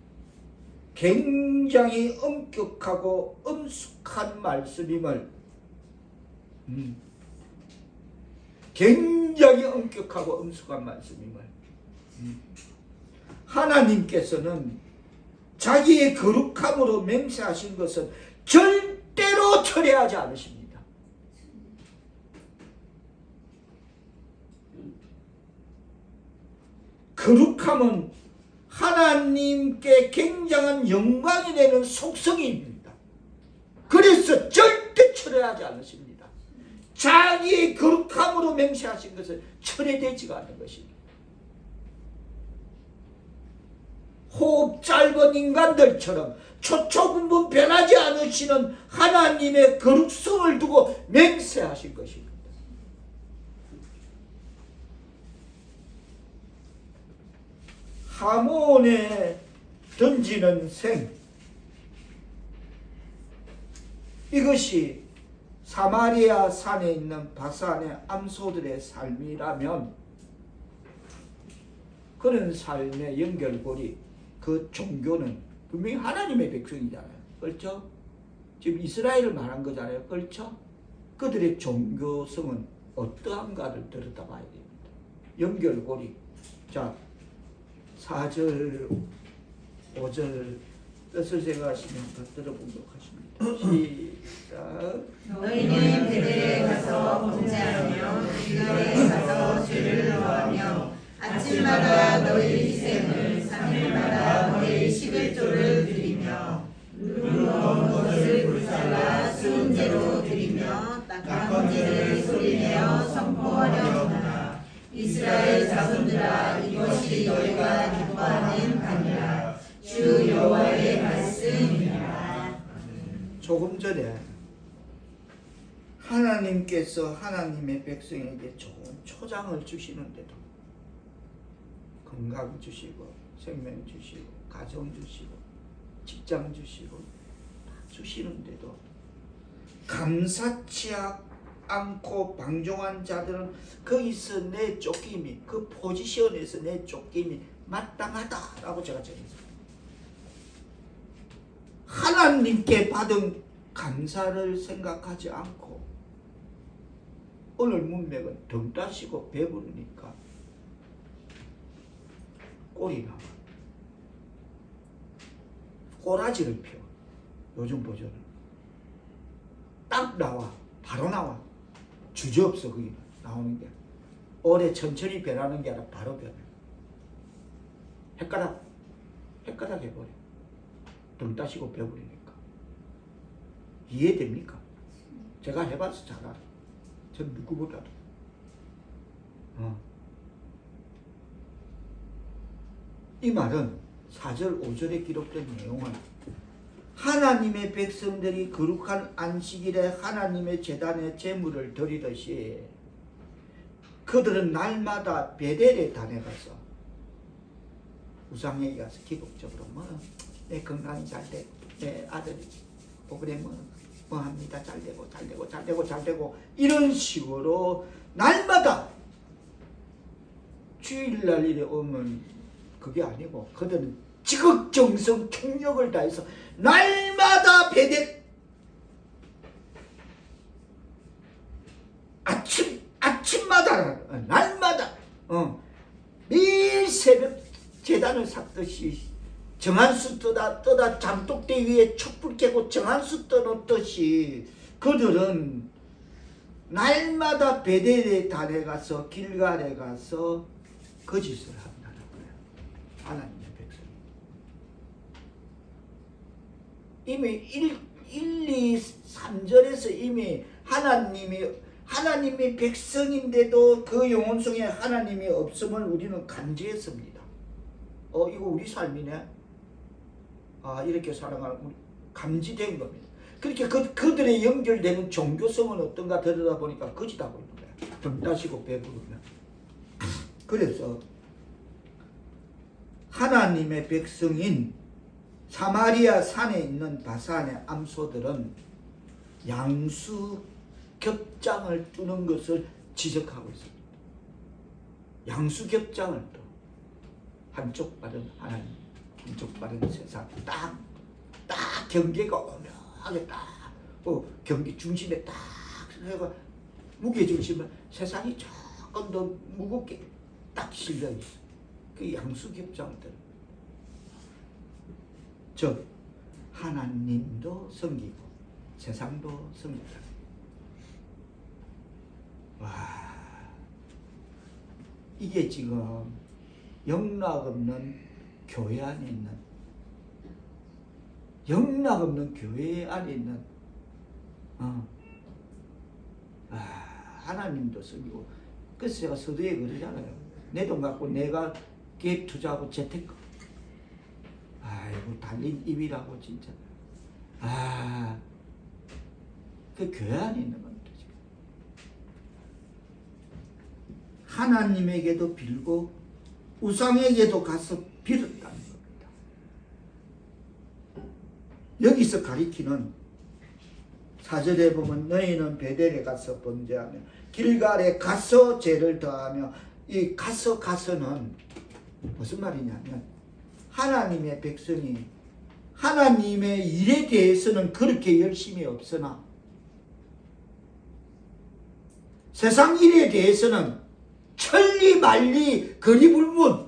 굉장히 엄격하고 엄숙한 말씀임을 굉장히 엄격하고 엄숙한 말씀임을 하나님께서는 자기의 거룩함으로 맹세하신 것은 절대로 철회하지 않으십니다. 거룩함은 하나님께 굉장한 영광이 되는 속성입니다. 그래서 절대 철회하지 않으십니다. 자기의 거룩함으로 맹세하신 것은 철회되지가 않는 것입니다. 호흡 짧은 인간들처럼 초초분분 변하지 않으시는 하나님의 거룩성을 두고 맹세하신 것입니다. 하몬에 던지는 생, 이것이 사마리아 산에 있는 바산의 암소들의 삶이라면 그런 삶의 연결고리, 그 종교는 분명히 하나님의 백성이잖아요. 그렇죠? 지금 이스라엘을 말한 거잖아요. 그렇죠? 그들의 종교성은 어떠한가를 들여다봐야 됩니다. 연결고리. 자, 4절, 5절 뜻을 생각하시면 더 들어보도록 하십니다. 시작. 너희는 베델에 가서 범죄하며 기갈에 가서 죄를 노하며 아침마다 너희 희생을 3일마다 너희 11조를 드리며 누런 것을 불살라 수은제로 드리며 딱한 죄를 소리내어 선포하려구나. 이스라엘 자손들아, 이것이 너희가 기뻐하는 바니라. 주 여호와의 말씀이라. 조금 전에 하나님께서 하나님의 백성에게 좋은 초장을 주시는데도 건강 주시고 생명 주시고 가정 주시고 직장 주시고 다 주시는데도 감사치 않고 방종한 자들은 거기서 내 쫓김이, 그 포지션에서 내 쫓김이 마땅하다라고 제가 정했어요. 하나님께 받은 장사를 생각하지 않고 오늘 문맥은 등 따시고 배부르니까 꼴이 나와. 꼬라지를 펴. 요즘 버전은 딱 나와. 바로 나와. 주저없어. 그게 나오는 게 오래 천천히 변하는 게 아니라 바로 변해. 헷가닥 해버려. 등 따시고 배부르니까. 이해됩니까? 제가 해봐서 잘 알아. 전 누구보다도. 이 말은 4절 5절에 기록된 내용은 하나님의 백성들이 거룩한 안식일에 하나님의 제단에 제물을 드리듯이 그들은 날마다 베델에 다녀가서 우상에게 가서 기복적으로 내 건강이 잘 되고 내 아들이 그래 뭐 합니다. 잘 되고 이런 식으로 날마다 주일날 일에 오면 그게 아니고 그들은 지극정성 총력을 다해서 날마다 베델 아침마다 날마다 매일 새벽 제단을 샀듯이 정한수 떠다 장독대 위에 촛불 깨고 정한수 떠놓듯이 그들은 날마다 베델에 다녀가서 길갈에 가서 거짓을 한다는 거예요. 하나님의 백성이. 이미 1, 2, 3절에서 이미 하나님이 백성인데도 그 영혼 속에 하나님이 없음을 우리는 감지했습니다. 이거 우리 삶이네. 이렇게 살아가는 우리 감지된 겁니다. 그렇게 그들의 연결되는 종교성은 어떤가 들여다보니까 거짓하고 있는 거야. 등 따시고 배부르면. 그래서 하나님의 백성인 사마리아 산에 있는 바산의 암소들은 양수 겹장을 두는 것을 지적하고 있습니다. 양수 겹장을 둬. 한쪽 발은 하나님, 한쪽 발은 세상. 딱 경계가 오묘하게 딱 경계 중심에 딱 해가 무게 중심은 세상이 조금 더 무겁게 딱 실려 있어. 그 양수 겹장들. 즉 하나님도 섬기고 세상도 섬긴다. 와, 이게 지금 영락없는 교회 안에 있는 교회 안에 있는 하나님도 섬기고. 그래서 제가 서두에 그러잖아요. 내 돈 갖고 내가 기업 투자하고 재테크. 아이고 달린 입이라고 진짜. 그 교회 안에 있는 겁니다. 지금. 하나님에게도 빌고 우상에게도 가서 빌었다는 겁니다. 여기서 가리키는 4절에 보면 너희는 베델에 가서 범죄하며 길갈에 가서 죄를 더하며, 이 가서는 무슨 말이냐면 하나님의 백성이 하나님의 일에 대해서는 그렇게 열심히 없으나 세상 일에 대해서는 천리말리 거리불문,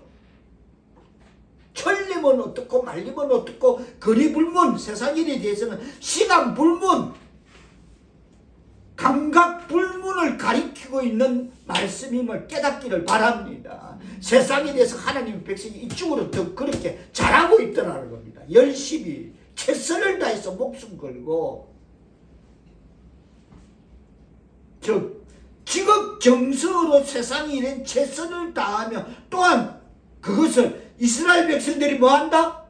천리면 어떻고 말리면 어떻고 거리불문, 세상 일에 대해서는 시간불문, 감각불문을 가리키고 있는 말씀임을 깨닫기를 바랍니다. 세상에 대해서 하나님의 백성이 이쪽으로 더 그렇게 잘하고 있더라는 겁니다. 열심히 최선을 다해서 목숨 걸고, 즉 지극정성으로 세상 일엔 최선을 다하며, 또한 그것을 이스라엘 백성들이 뭐한다?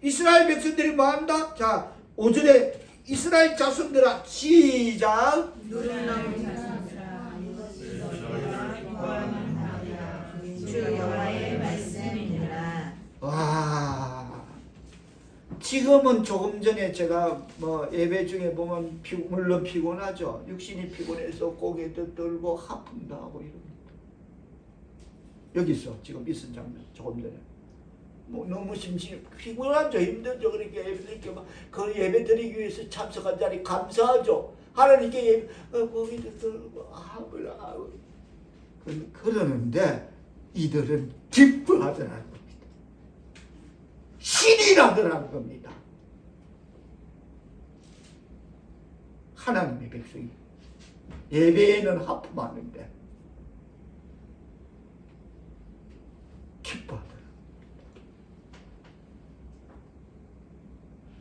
이스라엘 백성들이 뭐한다? 자 5절에 이스라엘 자손들아 시작. 누르는 자손들아 이것이 너희가 구하는 바니라. 주 여호와의 말씀이니라. 와, 지금은 조금 전에 제가 예배 중에 보면 물론 피곤하죠. 육신이 피곤해서 고개도 들고 하품도 하고 이럽니다. 여기서 지금 있은 장면 조금 전에 뭐 너무 피곤하죠. 힘들죠. 그러니까 예배드리기 그 예배 드리기 위해서 참석한 자리 감사하죠. 하나님께 거기도 들고 몰라. 그러는데 이들은 기뻐하더라는 겁니다. 신이 나더라는 겁니다. 하나님의 백성이 예배에는 하품하는데 기뻐하더라.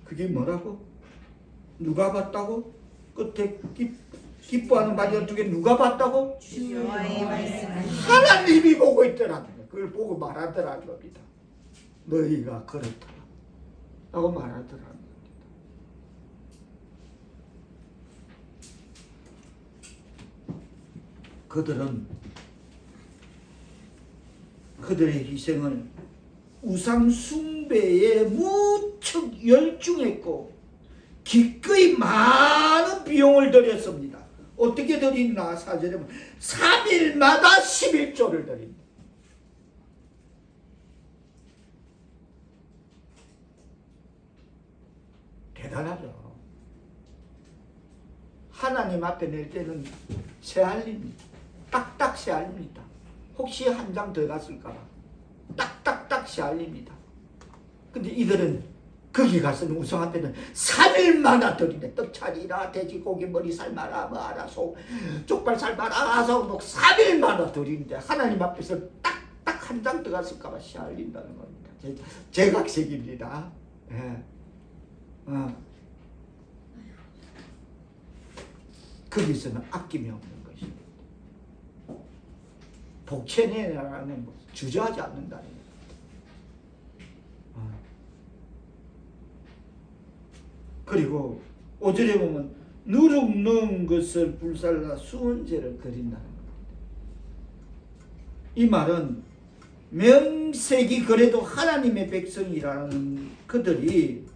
그게 뭐라고? 누가 봤다고? 끝에 기뻐하는 말이 어떻게 누가 봤다고? 주 여호와의 말씀을 하나님이 보고 있더라는 거예요. 그걸 보고 말하더라는 겁니다. 너희가 그렇다 라고 말하더라는 겁니다. 그들은 그들의 희생을 우상 숭배에 무척 열중했고 기꺼이 많은 비용을 들였습니다. 어떻게 드린다? 4절에 보면 3일마다 11조를 드립니다. 대단하죠. 하나님 앞에 낼 때는 새알립니다. 딱딱 새알립니다. 혹시 한 장 더 갔을까봐 딱딱딱 새알립니다. 근데 이들은 거기 가서는 우상 앞에는 3일마다 드리네. 떡 차리라, 돼지고기 머리 삶아라, 뭐 알아서 족발 삶아라, 해서 뭐 3일마다 드리는데 하나님 앞에서 딱딱 한 장 더 갔을까봐 새알린다는 겁니다. 제 각색입니다. 예. 거기서는 아낌이 없는 것입니다. 복채내라는 것 주저하지 않는다는 것. 그리고 5절에 보면 누룩 넣은 것을 불살라 수은제를 드린다는 겁니다. 이 말은 명색이 그래도 하나님의 백성이라는 그들이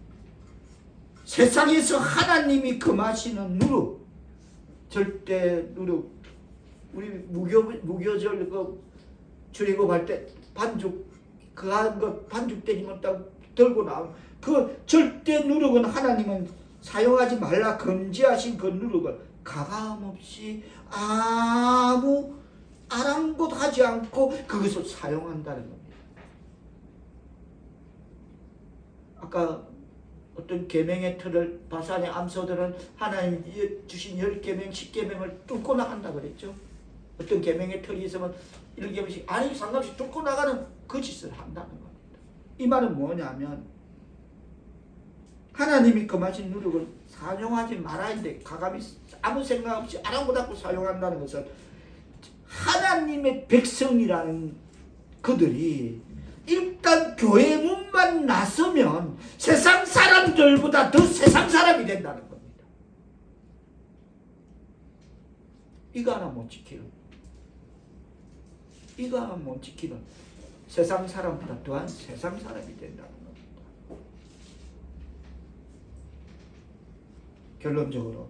세상에서 하나님이 금하시는 누룩, 절대 누룩, 우리 무교절 그 출애굽할 때 반죽 그 한 것 반죽 떼지면 딱 들고 나온 그 절대 누룩은 하나님은 사용하지 말라 금지하신 그 누룩을 가감없이 아무 아랑곳하지 않고 그것을 사용한다는 겁니다. 아까 어떤 계명의 틀을 바산의 암소들은 하나님 주신 10계명, 10계명을 뚫고 나간다 그랬죠. 어떤 계명의 틀이 있으면 1계명씩 아니 상관없이 뚫고 나가는 그 짓을 한다는 겁니다. 이 말은 뭐냐면 하나님이 금하신 누룩을 사용하지 말아야 돼. 가감히 아무 생각 없이 아랑곳하고 사용한다는 것은 하나님의 백성이라는 그들이 일단 교회 문만 나서면 세상 사람들보다 더 세상 사람이 된다는 겁니다. 이거 하나 못 지키는, 이거 하나 못 지키는 세상 사람보다 더한 세상 사람이 된다는 겁니다. 결론적으로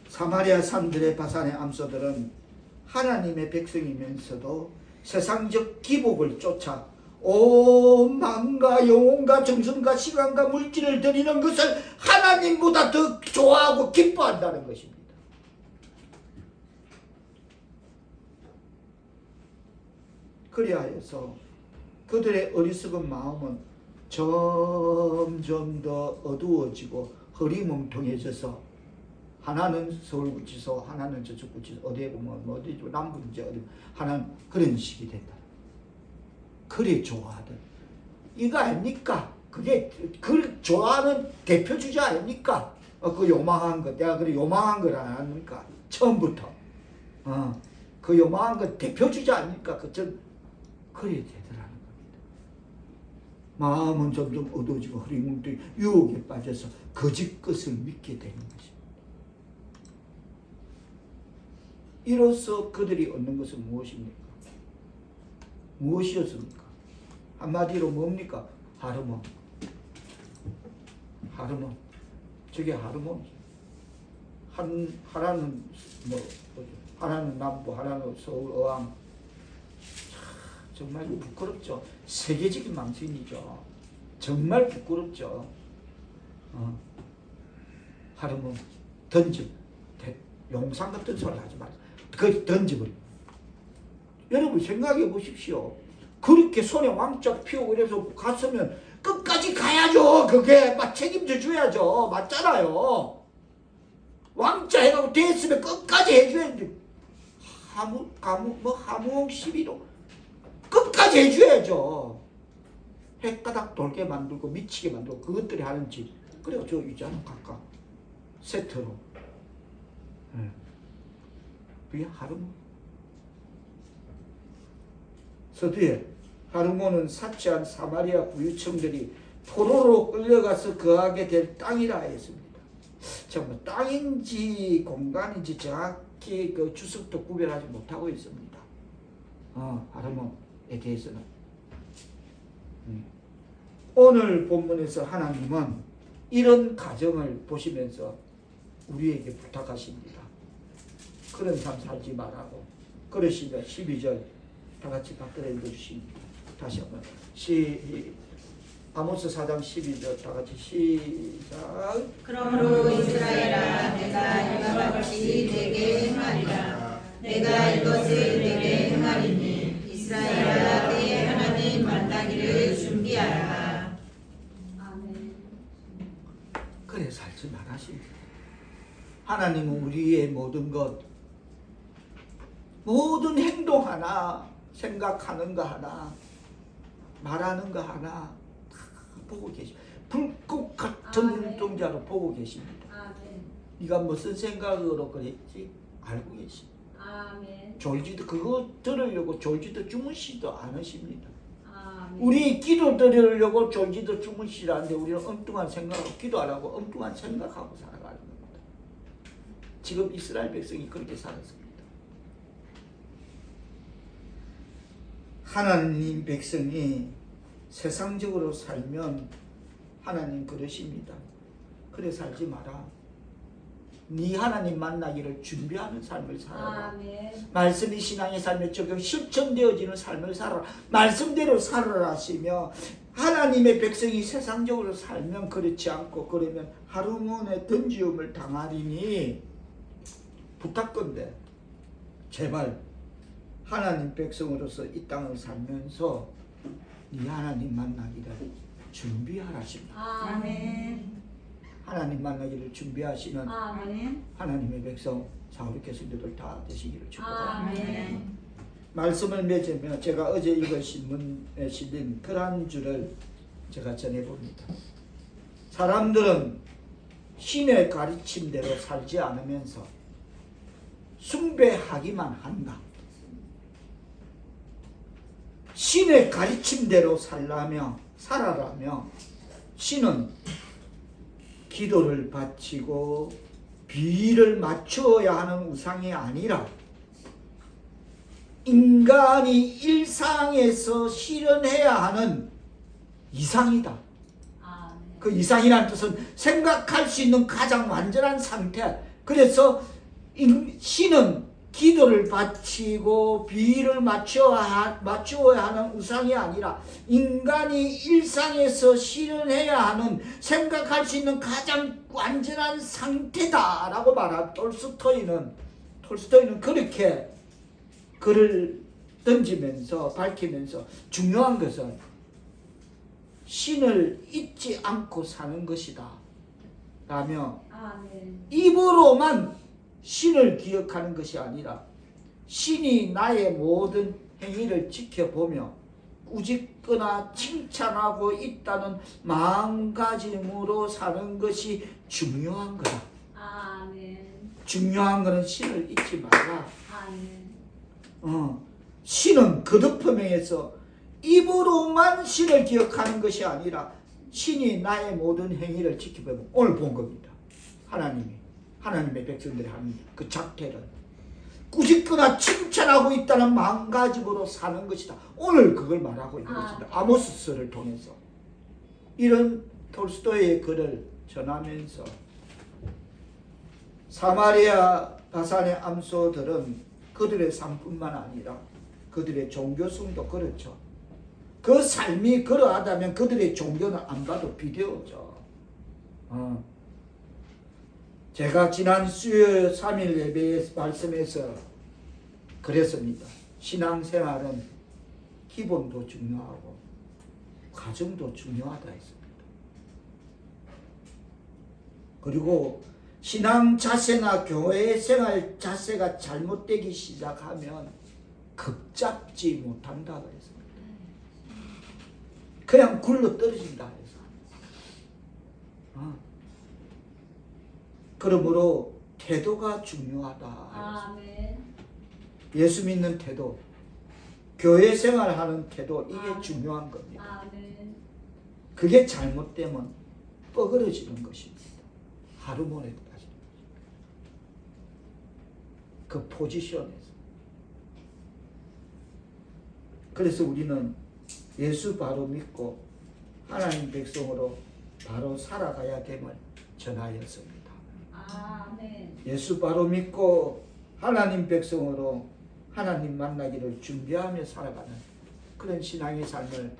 사마리아 산들의 바산의 암소들은 하나님의 백성이면서도 세상적 기복을 쫓아 온 마음과 영혼과 정성과 시간과 물질을 드리는 것을 하나님보다 더 좋아하고 기뻐한다는 것입니다. 그리하여서 그들의 어리석은 마음은 점점 더 어두워지고 흐리멍텅해져서 하나는 서울구치소, 하나는 저쪽구치소, 어디에 보면 어디죠, 남부인지 어디, 하나는 그런 식이 된다. 그래 좋아하던 이거 아닙니까? 그게 그 좋아하는 대표 주자 아닙니까? 그 요망한 거, 내가 그래 요망한 걸 아닙니까? 처음부터 그 요망한 거 대표 주자 아닙니까? 그전 그래 되더라는 겁니다. 마음은 점점 어두워지고 흐리멍텅 유혹에 빠져서 거짓 것을 믿게 되는 것입니다. 이로써 그들이 얻는 것은 무엇입니까? 무엇이었습니까? 한마디로 뭡니까? 하르몬. 하르몬. 저게 하르몬이죠. 하나는 하나는 남부, 하나는 서울, 어항. 정말 부끄럽죠. 세계적인 망신이죠. 정말 부끄럽죠. 하루는 던져 용상 같은 소리 하지 마세요. 그 던져버려. 여러분 생각해 보십시오. 그렇게 손에 왕자 피우고 그래서 갔으면 끝까지 가야죠. 그게 책임져 줘야죠. 맞잖아요. 왕자 해가고 됐으면 끝까지 해줘야지. 함흥 12도 끝까지 해줘야죠. 헷가닥 돌게 만들고 미치게 만들고 그것들이 하는 짓. 그래요. 저 있잖아 각각 세트로. 그게 하르몬. 서두에 하르몬은 사치한 사마리아 부유층들이 포로로 끌려가서 거하게 될 땅이라 했습니다. 정말 땅인지 공간인지 정확히 그 주석도 구별하지 못하고 있습니다. 하르몬에 대해서는. 오늘 본문에서 하나님은 이런 가정을 보시면서 우리에게 부탁하십니다. 그런 삶 살지 말라고. 그러시면 12절 다 같이 받들어 읽어주십니다. 다시 한번 아모스 4장 12절 다 같이 시작. 그러므로 이스라엘아 내가 이와 같이 내게 행하리라. 내가 이것을 내게 행하리니 이스라엘아 내 하나님 만나기를 준비하라. 아멘. 그래 살지 말하십니다. 하나님은 우리의 모든 것, 모든 행동 하나, 생각하는 거 하나, 말하는 거 하나 다 보고 계십니다. 불꽃 같은 눈동자로 보고 계십니다. 아멘. 네가 무슨 생각으로 그랬지? 알고 계십니다. 아멘. 졸지도 그거 들으려고 졸지도 주무시도 않으십니다. 아멘. 우리 기도 드리려고 졸지도 주무시라는데 우리는 엉뚱한 생각하고 기도 안 하고 엉뚱한 생각하고 살아가는 겁니다. 지금 이스라엘 백성이 그렇게 살았습니다. 하나님 백성이 세상적으로 살면 하나님 그러십니다. 그래 살지 마라. 네 하나님 만나기를 준비하는 삶을 살아라. 아멘. 말씀이 신앙의 삶에 적용 실천되어지는 삶을 살아라. 말씀대로 살아라 하시며 하나님의 백성이 세상적으로 살면 그렇지 않고 그러면 하르몬의 던지움을 당하리니 부탁건대 제발 하나님 백성으로서 이 땅을 살면서 네 하나님 만나기를 준비하라십니다. 아멘. 하나님 만나기를 준비하시는 아멘. 하나님의 백성 사우리 교수님들 다 되시기를 축복합니다. 아멘. 말씀을 맺으며 제가 어제 읽은 신문에 실린 그러한 줄을 제가 전해봅니다. 사람들은 신의 가르침대로 살지 않으면서 숭배하기만 한다. 신의 가르침대로 살아라며 신은 기도를 바치고 비위를 맞추어야 하는 우상이 아니라 인간이 일상에서 실현해야 하는 이상이다. 그 이상이라는 뜻은 생각할 수 있는 가장 완전한 상태. 그래서 신은 기도를 바치고 비위를 맞추어야 하는 우상이 아니라 인간이 일상에서 실현해야 하는 생각할 수 있는 가장 완전한 상태다라고 말한 톨스토이는 그렇게 글을 던지면서 밝히면서 중요한 것은 신을 잊지 않고 사는 것이다 라며 입으로만 신을 기억하는 것이 아니라 신이 나의 모든 행위를 지켜보며 꾸짖거나 칭찬하고 있다는 마음가짐으로 사는 것이 중요한 거다. 중요한 것은 신을 잊지 말라. 신은 거듭표명해서 입으로만 신을 기억하는 것이 아니라 신이 나의 모든 행위를 지켜보면 오늘 본 겁니다. 하나님의 백성들이 하는 그 작태를 꾸짖거나 칭찬하고 있다는 마음가짐으로 사는 것이다. 오늘 그걸 말하고 있는 것입니다. 아모스서를 통해서 이런 톨스토이의 글을 전하면서 사마리아 바산의 암소들은 그들의 삶뿐만 아니라 그들의 종교성도 그렇죠. 그 삶이 그러하다면 그들의 종교는 안 봐도 비디오죠. 제가 지난 수요일 3일 예배의 말씀에서 그랬습니다. 신앙생활은 기본도 중요하고 과정도 중요하다 했습니다. 그리고 신앙 자세나 교회 생활 자세가 잘못되기 시작하면 급잡지 못한다고 했습니다. 그냥 굴러 떨어진다 해서. 그러므로 태도가 중요하다. 아멘. 예수 믿는 태도, 교회 생활하는 태도, 이게 중요한 겁니다. 아멘. 그게 잘못되면 뻐그러지는 것입니다. 하루 만에 다시 그 포지션에서. 그래서 우리는 예수 바로 믿고 하나님 백성으로 바로 살아가야 됨을 전하였습니다. 아멘. 예수 바로 믿고 하나님 백성으로 하나님 만나기를 준비하며 살아가는 그런 신앙의 삶을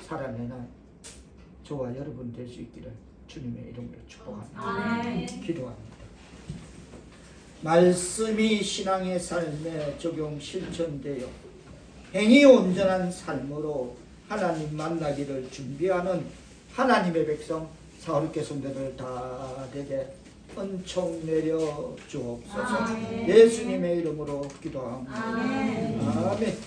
살아내는 저와 여러분 될 수 있기를 주님의 이름으로 축복합니다. 아멘. 기도합니다. 말씀이 신앙의 삶에 적용 실천되어 행위 온전한 삶으로 하나님 만나기를 준비하는 하나님의 백성 사울의 성도들 다 되게 은총 내려 주옵소서. 아멘. 예수님의 이름으로 기도합니다. 아멘. 아멘.